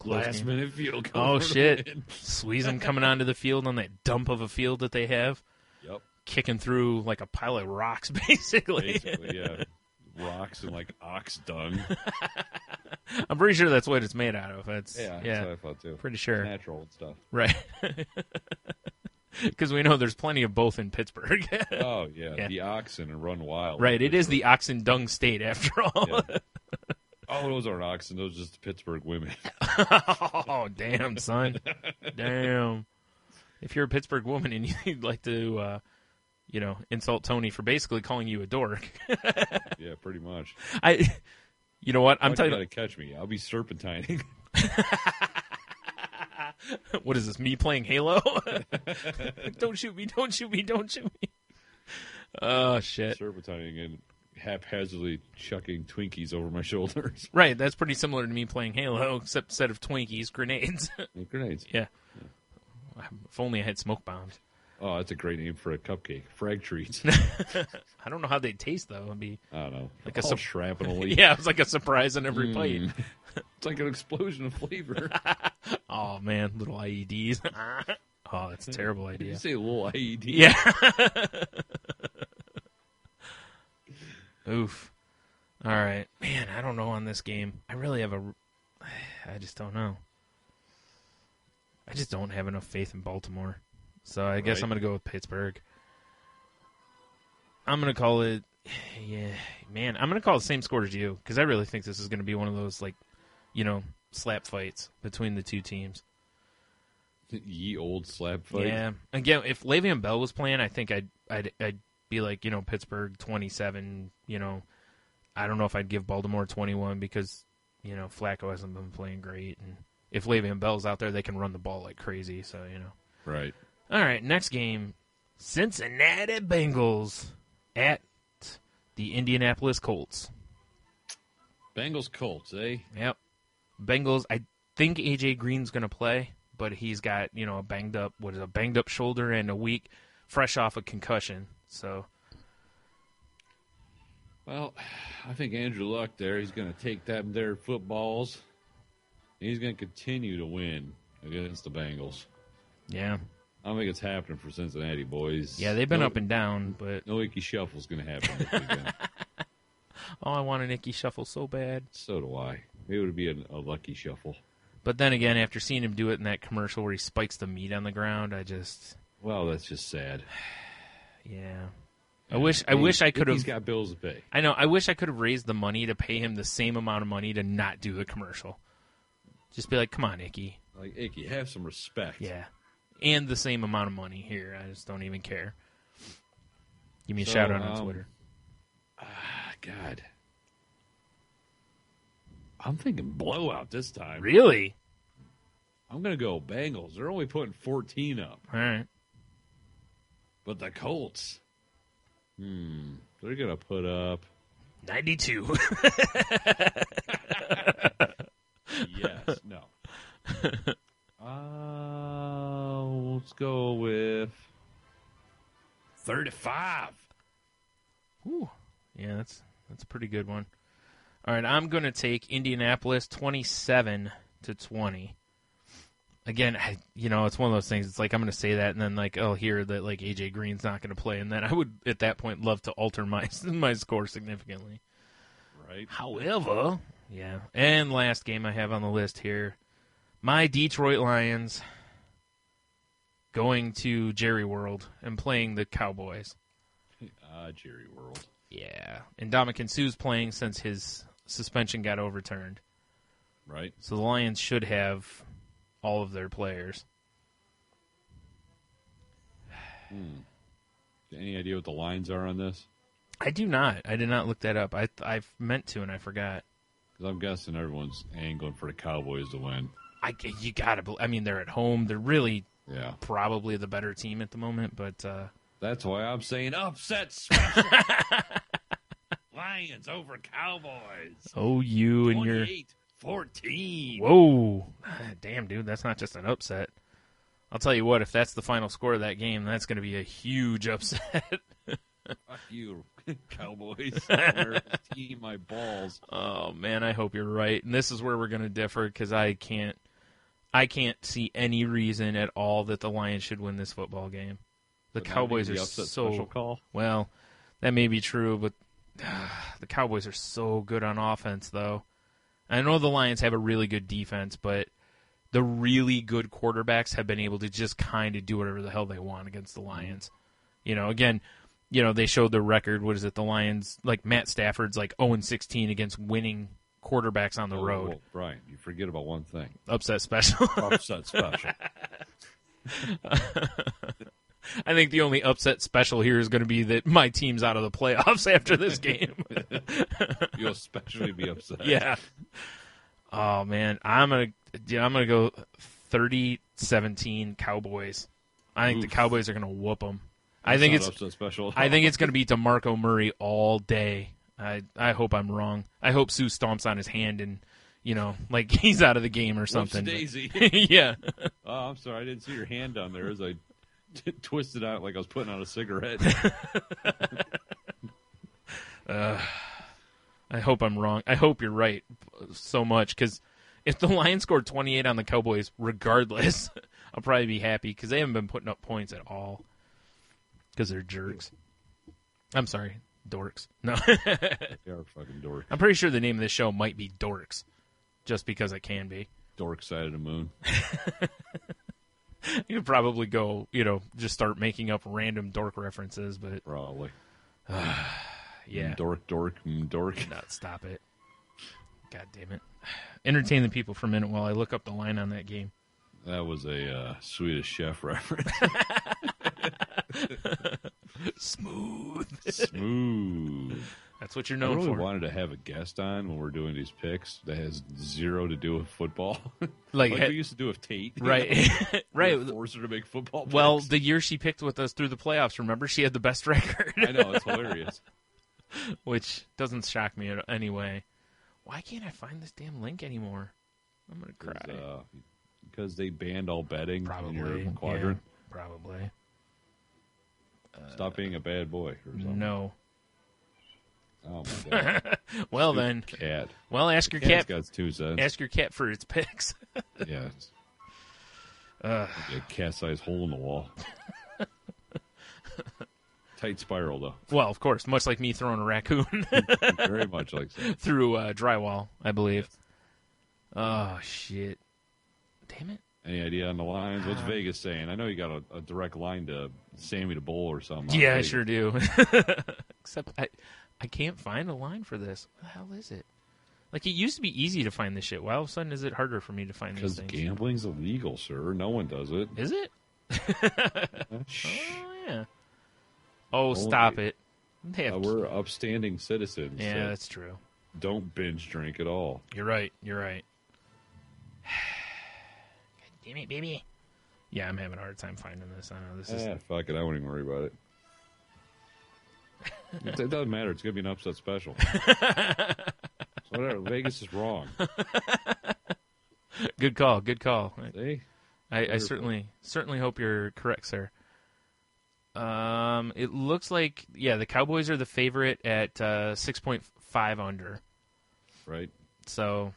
Last-minute field goal. Oh, shit. Sweezum coming onto the field on that dump of a field that they have. Yep. Kicking through like a pile of rocks, basically. Basically, yeah. Rocks and ox dung. I'm pretty sure that's what it's made out of. That's what I thought too. Pretty sure. It's natural and stuff. Right. Because we know there's plenty of both in Pittsburgh. Oh, yeah. The oxen run wild. Right. It is the oxen dung state, after all. Yeah. Oh, those aren't oxen. Those are just Pittsburgh women. Oh, damn, son. Damn. If you're a Pittsburgh woman and you'd like to, insult Tony for basically calling you a dork. Yeah, pretty much. You know what? I'm telling you. You got to catch me. I'll be serpentining. What is this, me playing Halo? Don't shoot me, don't shoot me, don't shoot me. Oh, shit. Serpentining and haphazardly chucking Twinkies over my shoulders. Right, that's pretty similar to me playing Halo, except instead of Twinkies, grenades. Grenades. Yeah. If only I had smoke bombs. Oh, that's a great name for a cupcake. Frag treats. I don't know how they'd taste, though. It'd be I don't know. Like all shrapnel-y. Yeah, it was like a surprise on every bite. It's like an explosion of flavor. Oh, man, little IEDs. Oh, that's a terrible idea. Did you say little IED? Yeah. Oof. All right. Man, I don't know on this game. I really have I just don't know. I just don't have enough faith in Baltimore. So I guess I'm going to go with Pittsburgh. I'm going to call it, I'm going to call it the same score as you, because I really think this is going to be one of those, slap fights between the two teams. Ye old slap fight. Yeah. Again, if Le'Veon Bell was playing, I think I'd be like, Pittsburgh 27, I don't know if I'd give Baltimore 21 because, Flacco hasn't been playing great, and if Le'Veon Bell's out there, they can run the ball like crazy. So Right. All right, next game, Cincinnati Bengals at the Indianapolis Colts. Bengals Colts, eh? Yep. Bengals. I think AJ Green's going to play, but he's got a banged up shoulder and a week fresh off a concussion. So. Well, I think Andrew Luck there, he's going to take them their footballs, and he's going to continue to win against the Bengals. Yeah. I don't think it's happening for Cincinnati, boys. Yeah, they've been up and down, but... No Icky Shuffle's going to happen this weekend. Oh, I want an Icky Shuffle so bad. So do I. Maybe it would be a lucky shuffle. But then again, after seeing him do it in that commercial where he spikes the meat on the ground, I just... Well, that's just sad. Yeah. I wish I could have... He's got bills to pay. I know. I wish I could have raised the money to pay him the same amount of money to not do the commercial. Just be like, come on, Icky. Like, Icky, have some respect. Yeah. And the same amount of money here. I just don't even care. Give me a shout out on Twitter. God. I'm thinking blowout this time. Really? I'm going to go Bengals. They're only putting 14 up. All right. But the Colts, they're going to put up 92. Yes. No. Let's go with 35. Ooh. Yeah, that's a pretty good one. All right, I'm going to take Indianapolis 27-20. Again, it's one of those things. It's like I'm going to say that, and then hear that AJ Green's not going to play, and then I would at that point love to alter my score significantly. Right. However, yeah. And last game I have on the list here, my Detroit Lions going to Jerry World and playing the Cowboys. Jerry World. Yeah, and Ndamukong Suh's playing since his suspension got overturned. Right. So the Lions should have all of their players. Any idea what the lines are on this? I do not. I did not look that up. I meant to, and I forgot. Because I'm guessing everyone's angling for the Cowboys to win. You gotta. I mean, they're at home. They're really, yeah, probably the better team at the moment. But that's why I'm saying upset special. Lions over Cowboys. Oh, you and your 28-14. Whoa, damn, dude, that's not just an upset. I'll tell you what. If that's the final score of that game, that's going to be a huge upset. Fuck you, Cowboys. Team my balls. Oh man, I hope you're right. And this is where we're going to differ because I can't see any reason at all that the Lions should win this football game. The Cowboys are so call. Well, that may be true, but the Cowboys are so good on offense, though. I know the Lions have a really good defense, but the really good quarterbacks have been able to just kind of do whatever the hell they want against the Lions. Again, they showed their record. What is it? The Lions, Matt Stafford's 0-16 against winning quarterbacks on the road. Well, Brian, you forget about one thing. Upset special. Upset special. I think the only upset special here is going to be that my team's out of the playoffs after this game. You'll especially be upset. Yeah. Oh man, I'm gonna go 30-17 Cowboys. I think the Cowboys are gonna whoop them. I think it's upset special. I think it's gonna be DeMarco Murray all day. I hope I'm wrong. I hope Sue stomps on his hand and he's out of the game or something. Daisy. Yeah. Oh, I'm sorry. I didn't see your hand down there as I twisted out like I was putting out a cigarette. I hope I'm wrong. I hope you're right so much because if the Lions scored 28 on the Cowboys, regardless, I'll probably be happy because they haven't been putting up points at all because they're jerks. I'm sorry, dorks. No. They are fucking dorks. I'm pretty sure the name of this show might be Dorks just because it can be. Dork side of the moon. You could probably go, just start making up random dork references, but... Probably. Yeah. Dork. No, stop it. God damn it. Entertain the people for a minute while I look up the line on that game. That was a Swedish Chef reference. Smooth. Smooth. That's what you're I known really for. wanted to have a guest on when we're doing these picks that has zero to do with football. Like we used to do with Tate. Right. Right. Force her to make football picks. Well, the year she picked with us through the playoffs, remember, she had the best record. I know, it's hilarious. Which doesn't shock me anyway. Why can't I find this damn link anymore? I'm going to cry. Because they banned all betting Probably. in your quadrant. Yeah, probably. Stop being a bad boy or something. No. Oh, my God. Well, Stupid then. Cat. Well, ask your Cat's cat. got 2 cents. Ask your cat for its picks. Yeah. A cat-sized hole in the wall. Tight spiral, though. Well, of course, much like me throwing a raccoon Very much like that. through drywall, I believe. Oh, shit. Damn it. Any idea on the lines? What's Vegas saying? I know you got a direct line to Sammy to Bowl or something. Yeah, I sure do. Except I can't find a line for this. What the hell is it? Like, it used to be easy to find this shit. Why all of a sudden is it harder for me to find these Because things? gambling's illegal, sir. No one does it. Is it? Shh. Oh, yeah. Oh, stop it. They have- We're upstanding citizens. yeah, so that's true. don't binge drink at all. You're right. You're right. God damn it, baby. Yeah, I'm having a hard time finding this. I don't know. This is Fuck it. I won't even worry about it. It doesn't matter. It's going to be an upset special. So whatever. Vegas is wrong. good call. Good call. See? I certainly hope you're correct, sir. It looks like, yeah, the Cowboys are the favorite at 6.5 under. Right. So,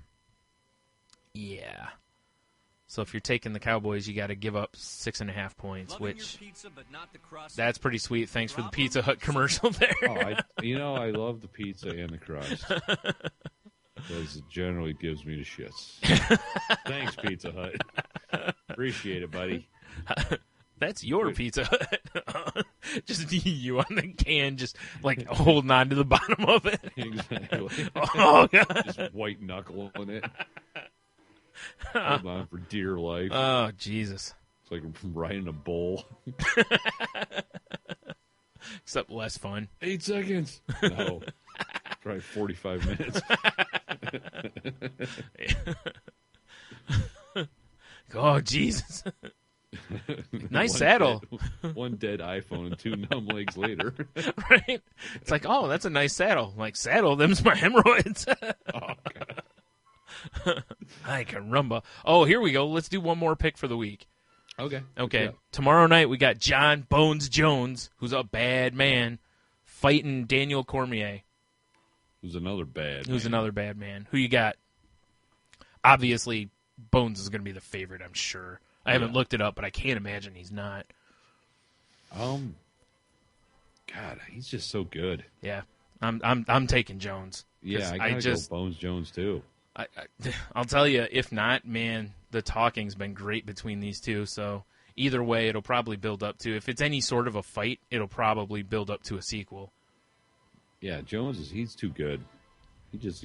yeah. So if you're taking the Cowboys, you got to give up 6.5 points, which that's pretty sweet. Thanks for the Pizza Hut commercial there. I love the pizza and the crust. Because it generally gives me the shits. Thanks, Pizza Hut. Appreciate it, buddy. That's your Pizza Hut. Just you on the can, just like holding on to the bottom of it. Exactly. Oh, God. Just white knuckling it. Hold on for dear life. Oh, Jesus. It's like riding a bull. Except less fun. 8 seconds. No. Probably 45 minutes. Oh, Jesus. Nice saddle. One dead iPhone and 2 numb legs later. Right? It's like, oh, that's a nice saddle. I'm like, saddle? Them's my hemorrhoids. Oh, God. Ay, caramba. Oh, here we go. Let's do one more pick for the week. Okay. Okay. Tomorrow night, we got John Bones Jones, who's a bad man, fighting Daniel Cormier. Who's another bad man. Who you got? Obviously, Bones is going to be the favorite, I'm sure. I haven't looked it up, but I can't imagine he's not. God, he's just so good. Yeah. I'm taking Jones. Yeah, I gotta go Bones Jones, too. I'll tell you, if not, man, the talking's been great between these two. So either way, it'll probably build up to, if it's any sort of a fight, it'll probably build up to a sequel. Yeah, Jones he's too good. He just,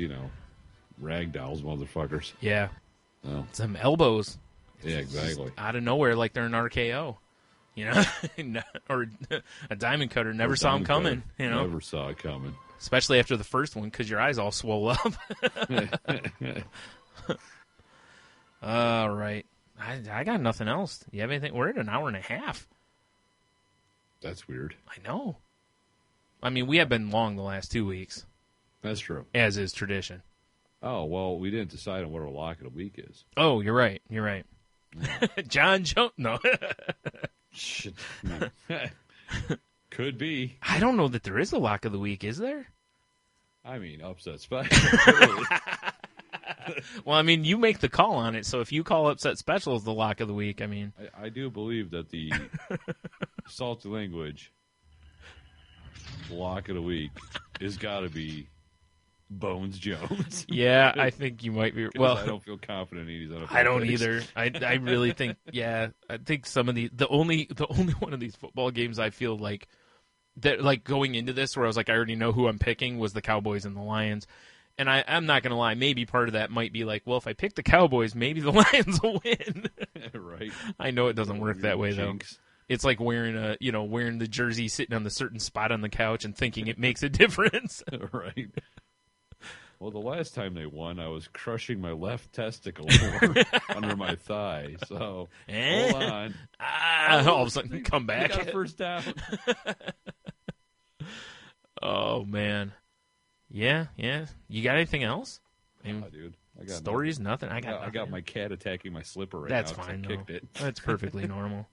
ragdolls motherfuckers. Yeah. Oh. Some elbows. Yeah, exactly. Out of nowhere, like they're an RKO. Or a diamond cutter. Never saw him coming. Never saw it coming. Especially after the first one, because your eyes all swole up. All right. I got nothing else. You have anything? We're at an hour and a half. That's weird. I know. I mean, we have been long the last 2 weeks. That's true. As is tradition. Oh, well, we didn't decide on what our lock of the week is. Oh, you're right. You're right. John Jones. No. Shit. Could be. I don't know that there is a lock of the week, is there? I mean, upset special. Well, I mean, you make the call on it, so if you call upset special as the lock of the week, I mean... I do believe that the salty language lock of the week has got to be Bones Jones. Yeah, I think you might be... Well, I don't feel confident he's on a I don't either. I really think, I think some of the only one of these football games I feel like that, like, going into this where I was like, I already know who I'm picking, was the Cowboys and the Lions. And I'm not going to lie, maybe part of that might be like, well, if I pick the Cowboys, maybe the Lions will win. Right. I know it doesn't work that way, Jinx. It's like wearing the jersey, sitting on the certain spot on the couch and thinking it makes a difference. Right. Well, the last time they won, I was crushing my left testicle under my thigh. So hold on. All of a sudden, come back. We got a first down. Oh man. Yeah. You got anything else? Dude. I got stories, nothing. I got my cat attacking my slipper right That's now. Fine. I kicked it. That's perfectly normal.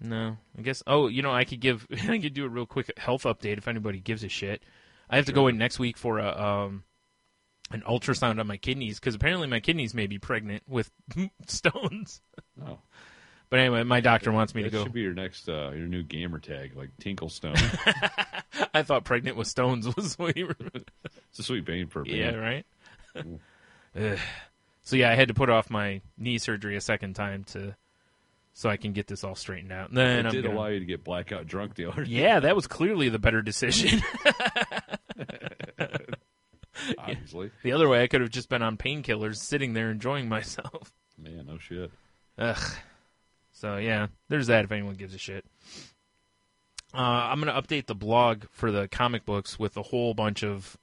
No, I guess. Oh, I could do a real quick health update if anybody gives a shit. I have to go in next week for an ultrasound on my kidneys because apparently my kidneys may be pregnant with stones. Oh. But anyway, my doctor wants me to go. That should be your next, your new gamer tag, like Tinklestone. I thought pregnant with stones was what you were. It's a sweet pain for me. Yeah, right? So, yeah, I had to put off my knee surgery a second time so I can get this all straightened out. And then it did allow you to get blackout drunk the other day. Yeah, that was clearly the better decision. Obviously. The other way, I could have just been on painkillers, sitting there enjoying myself. Man, no shit. Ugh. So, yeah, there's that if anyone gives a shit. I'm going to update the blog for the comic books with a whole bunch of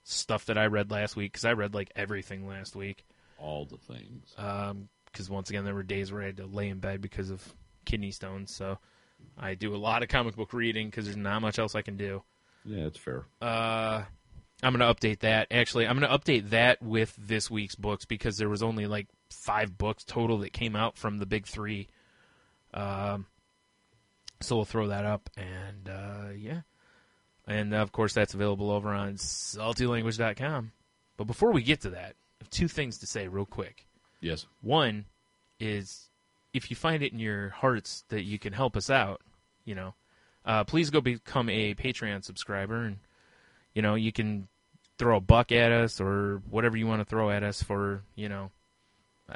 stuff that I read last week, because I read, like, everything last week. All the things. Because, once again, there were days where I had to lay in bed because of kidney stones, so I do a lot of comic book reading because there's not much else I can do. Yeah, that's fair. I'm going to update that. Actually, I'm going to update that with this week's books because there was only, like, 5 books total that came out from the big 3. So we'll throw that up, and yeah. And, of course, that's available over on saltylanguage.com. But before we get to that, I have 2 things to say real quick. Yes. One is, if you find it in your hearts that you can help us out, please go become a Patreon subscriber, and, you can throw $1 at us or whatever you want to throw at us for,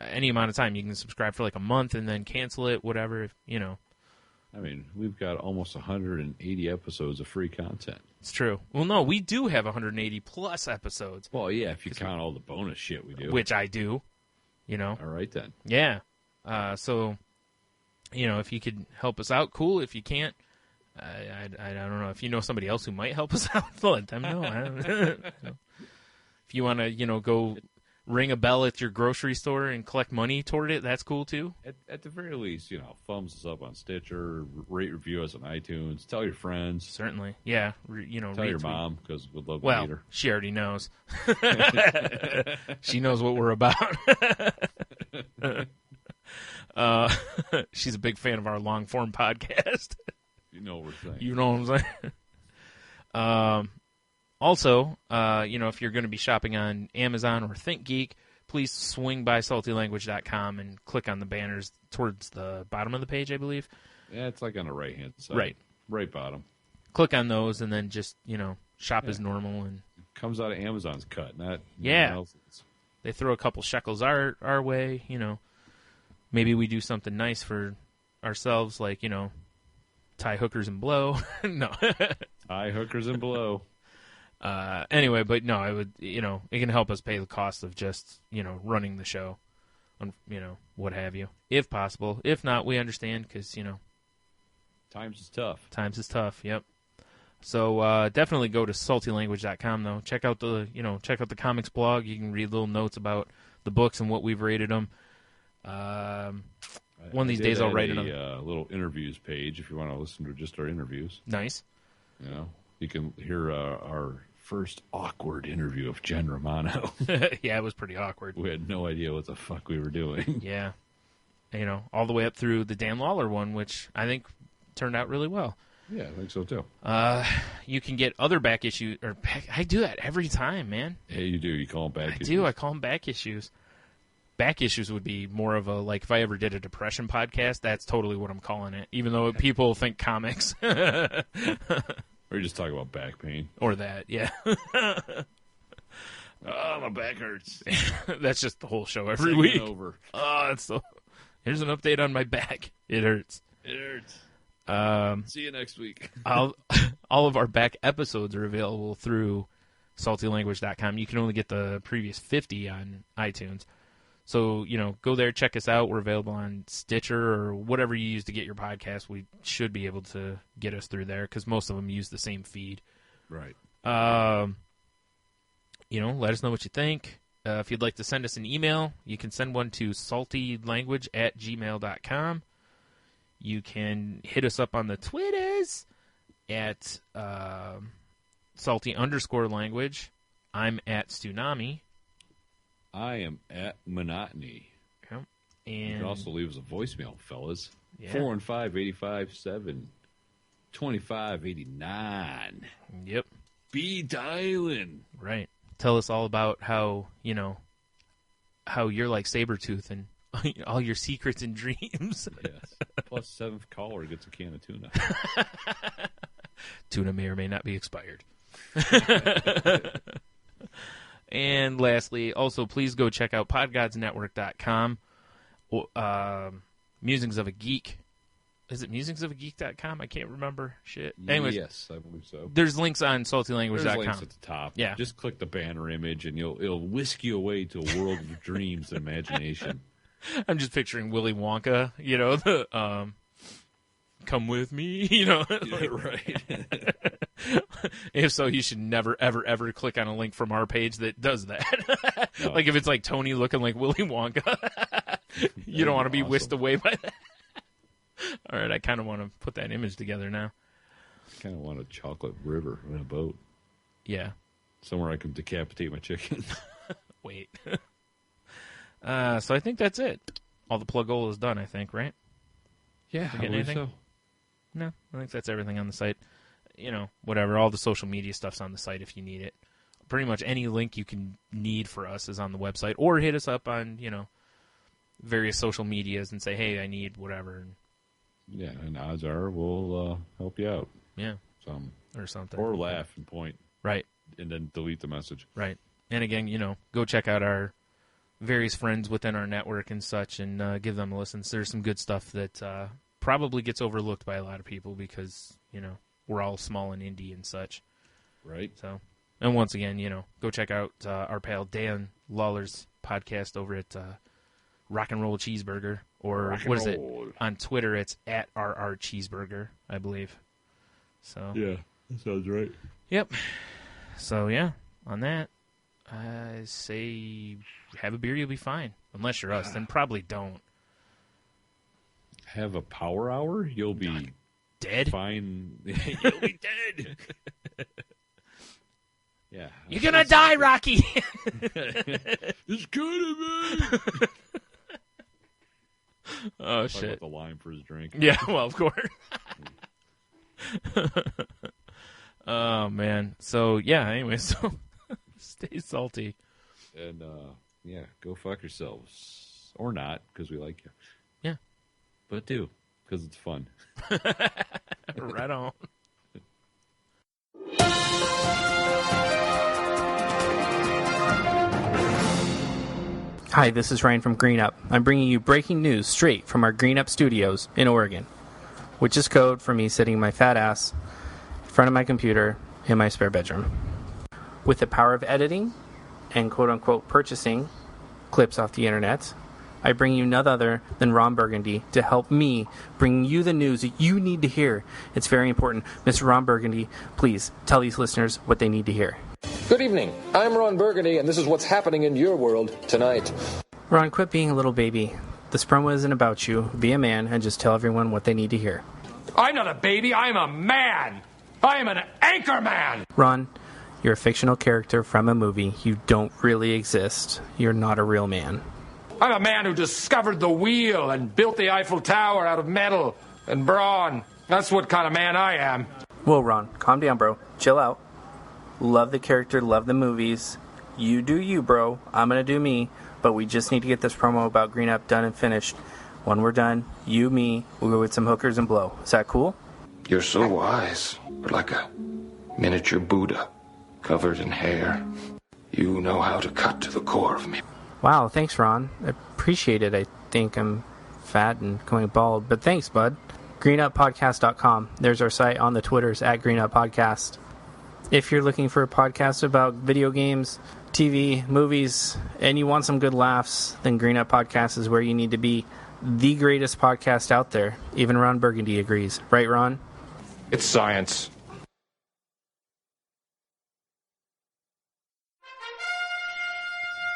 any amount of time. You can subscribe for like a month and then cancel it, whatever, I mean, we've got almost 180 episodes of free content. It's true. Well, no, we do have 180 plus episodes. Well, yeah, if you count all the bonus shit we do. Which I do, All right, then. Yeah. So, if you could help us out, cool. If you can't, I don't know. If you know somebody else who might help us out, let them know. If you want to, go ring a bell at your grocery store and collect money toward it, that's cool too. At the very least, thumbs us up on Stitcher, rate, review us on iTunes, tell your friends. Certainly, yeah. Tell your mom, because we'd love to meet her. She already knows. She knows what we're about. She's a big fan of our long form podcast. You know what we're saying. You know what I'm saying. Also, if you're going to be shopping on Amazon or ThinkGeek, please swing by saltylanguage.com and click on the banners towards the bottom of the page, I believe. Yeah, it's like on the right-hand side. Right. Right bottom. Click on those and then just, shop as normal. And it comes out of Amazon's cut, not else's. They throw a couple shekels our way, Maybe we do something nice for ourselves, like, tie hookers and blow. No. Tie hookers and blow. Anyway, but no, it would, it can help us pay the cost of just, running the show, what have you, if possible. If not, we understand because, times is tough. Times is tough. Yep. So definitely go to saltylanguage.com though. Check out the comics blog. You can read little notes about the books and what we've rated them. One of these days I'll write a little interviews page if you want to listen to just our interviews. Nice. You can hear our first awkward interview of Jen Romano. Yeah, it was pretty awkward. We had no idea what the fuck we were doing. Yeah. All the way up through the Dan Lawler one, which I think turned out really well. Yeah, I think so too. You can get other back issues. I do that every time, man. Yeah, you do. You call them back issues. I do. I call them back issues. Back issues would be more of a, like, if I ever did a depression podcast, that's totally what I'm calling it, even though people think comics. Or you just talk about back pain. Or that, yeah. Oh, my back hurts. That's just the whole show every week. Over. Oh, here's an update on my back. It hurts. It hurts. See you next week. All of our back episodes are available through saltylanguage.com. You can only get the previous 50 on iTunes. So, go there, check us out. We're available on Stitcher or whatever you use to get your podcast. We should be able to get us through there because most of them use the same feed. Right. Let us know what you think. If you'd like to send us an email, you can send one to saltylanguage@gmail.com. You can hit us up on the Twitters at salty_language. I'm at Tsunami. I am at Monotony. Yep. And you can also leave us a voicemail, fellas. Yeah. 415-857-2589. Yep. Be dialing. Right. Tell us all about how you're like Sabretooth and all your secrets and dreams. Yes. Plus, 7th caller gets a can of tuna. Tuna may or may not be expired. And lastly, also, please go check out podgodsnetwork.com. Musings of a Geek. Is it musingsofageek.com? I can't remember. Shit. Anyways, yes, I believe so. There's links on saltylanguage.com. There's links at the top. Yeah. Just click the banner image, and it'll whisk you away to a world of dreams and imagination. I'm just picturing Willy Wonka, the come with me, Yeah, right. If so, you should never, ever, ever click on a link from our page that does that. No. Like if it's like Tony looking like Willy Wonka, you don't want to be whisked away by that. All right, I kind of want to put that image together now. I kind of want a chocolate river in a boat. Yeah. Somewhere I can decapitate my chickens. Wait. So I think that's it. All the plug goal is done, I think, right? Yeah, I believe so. No, I think that's everything on the site. Whatever. All the social media stuff's on the site if you need it. Pretty much any link you can need for us is on the website. Or hit us up on, various social medias and say, hey, I need whatever. Yeah, and odds are we'll help you out. Yeah. Or something. Or laugh and point. Right. And then delete the message. Right. And again, go check out our various friends within our network and such and give them a listen. So there's some good stuff that probably gets overlooked by a lot of people because, we're all small and indie and such. Right. So, and once again, go check out our pal Dan Lawler's podcast over at Rock and Roll Cheeseburger. Or what is it? On Twitter, it's at RR Cheeseburger, I believe. So yeah, that sounds right. Yep. So, yeah, on that, I say have a beer, you'll be fine. Unless you're us, then probably don't. Have a power hour? You'll be dead? Fine. You'll be dead. Yeah. You're going to die, Rocky. It's good of me. Oh, Talk shit. about the lime for his drink. Yeah, well, of course. Oh, man. So, yeah, anyway, so stay salty. And, yeah, go fuck yourselves. Or not, because we like you. Yeah. But do, because it's fun. Right on. Hi, this is Ryan from Green Up. I'm bringing you breaking news straight from our Green Up studios in Oregon, which is code for me sitting my fat ass in front of my computer in my spare bedroom. With the power of editing and quote-unquote purchasing clips off the internet, I bring you none other than Ron Burgundy to help me bring you the news that you need to hear. It's very important. Mr. Ron Burgundy, please tell these listeners what they need to hear. Good evening. I'm Ron Burgundy, and this is what's happening in your world tonight. Ron, quit being a little baby. This promo isn't about you. Be a man and just tell everyone what they need to hear. I'm not a baby. I'm a man. I am an anchor man. Ron, you're a fictional character from a movie. You don't really exist. You're not a real man. I'm a man who discovered the wheel and built the Eiffel Tower out of metal and brawn. That's what kind of man I am. Whoa, Ron. Calm down, bro. Chill out. Love the character, love the movies. You do you, bro. I'm going to do me. But we just need to get this promo about Green Up done and finished. When we're done, you, me, we'll go with some hookers and blow. Is that cool? You're so wise. You're like a miniature Buddha, covered in hair. You know how to cut to the core of me. Wow, thanks, Ron. I appreciate it. I think I'm fat and going bald, but thanks, bud. GreenUpPodcast.com. There's our site on the Twitters at GreenUpPodcast. If you're looking for a podcast about video games, TV, movies, and you want some good laughs, then Green Up Podcast is where you need to be. The greatest podcast out there. Even Ron Burgundy agrees. Right, Ron? It's science.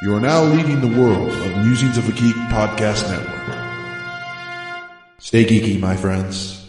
You are now leading the world of Musings of a Geek Podcast Network. Stay geeky, my friends.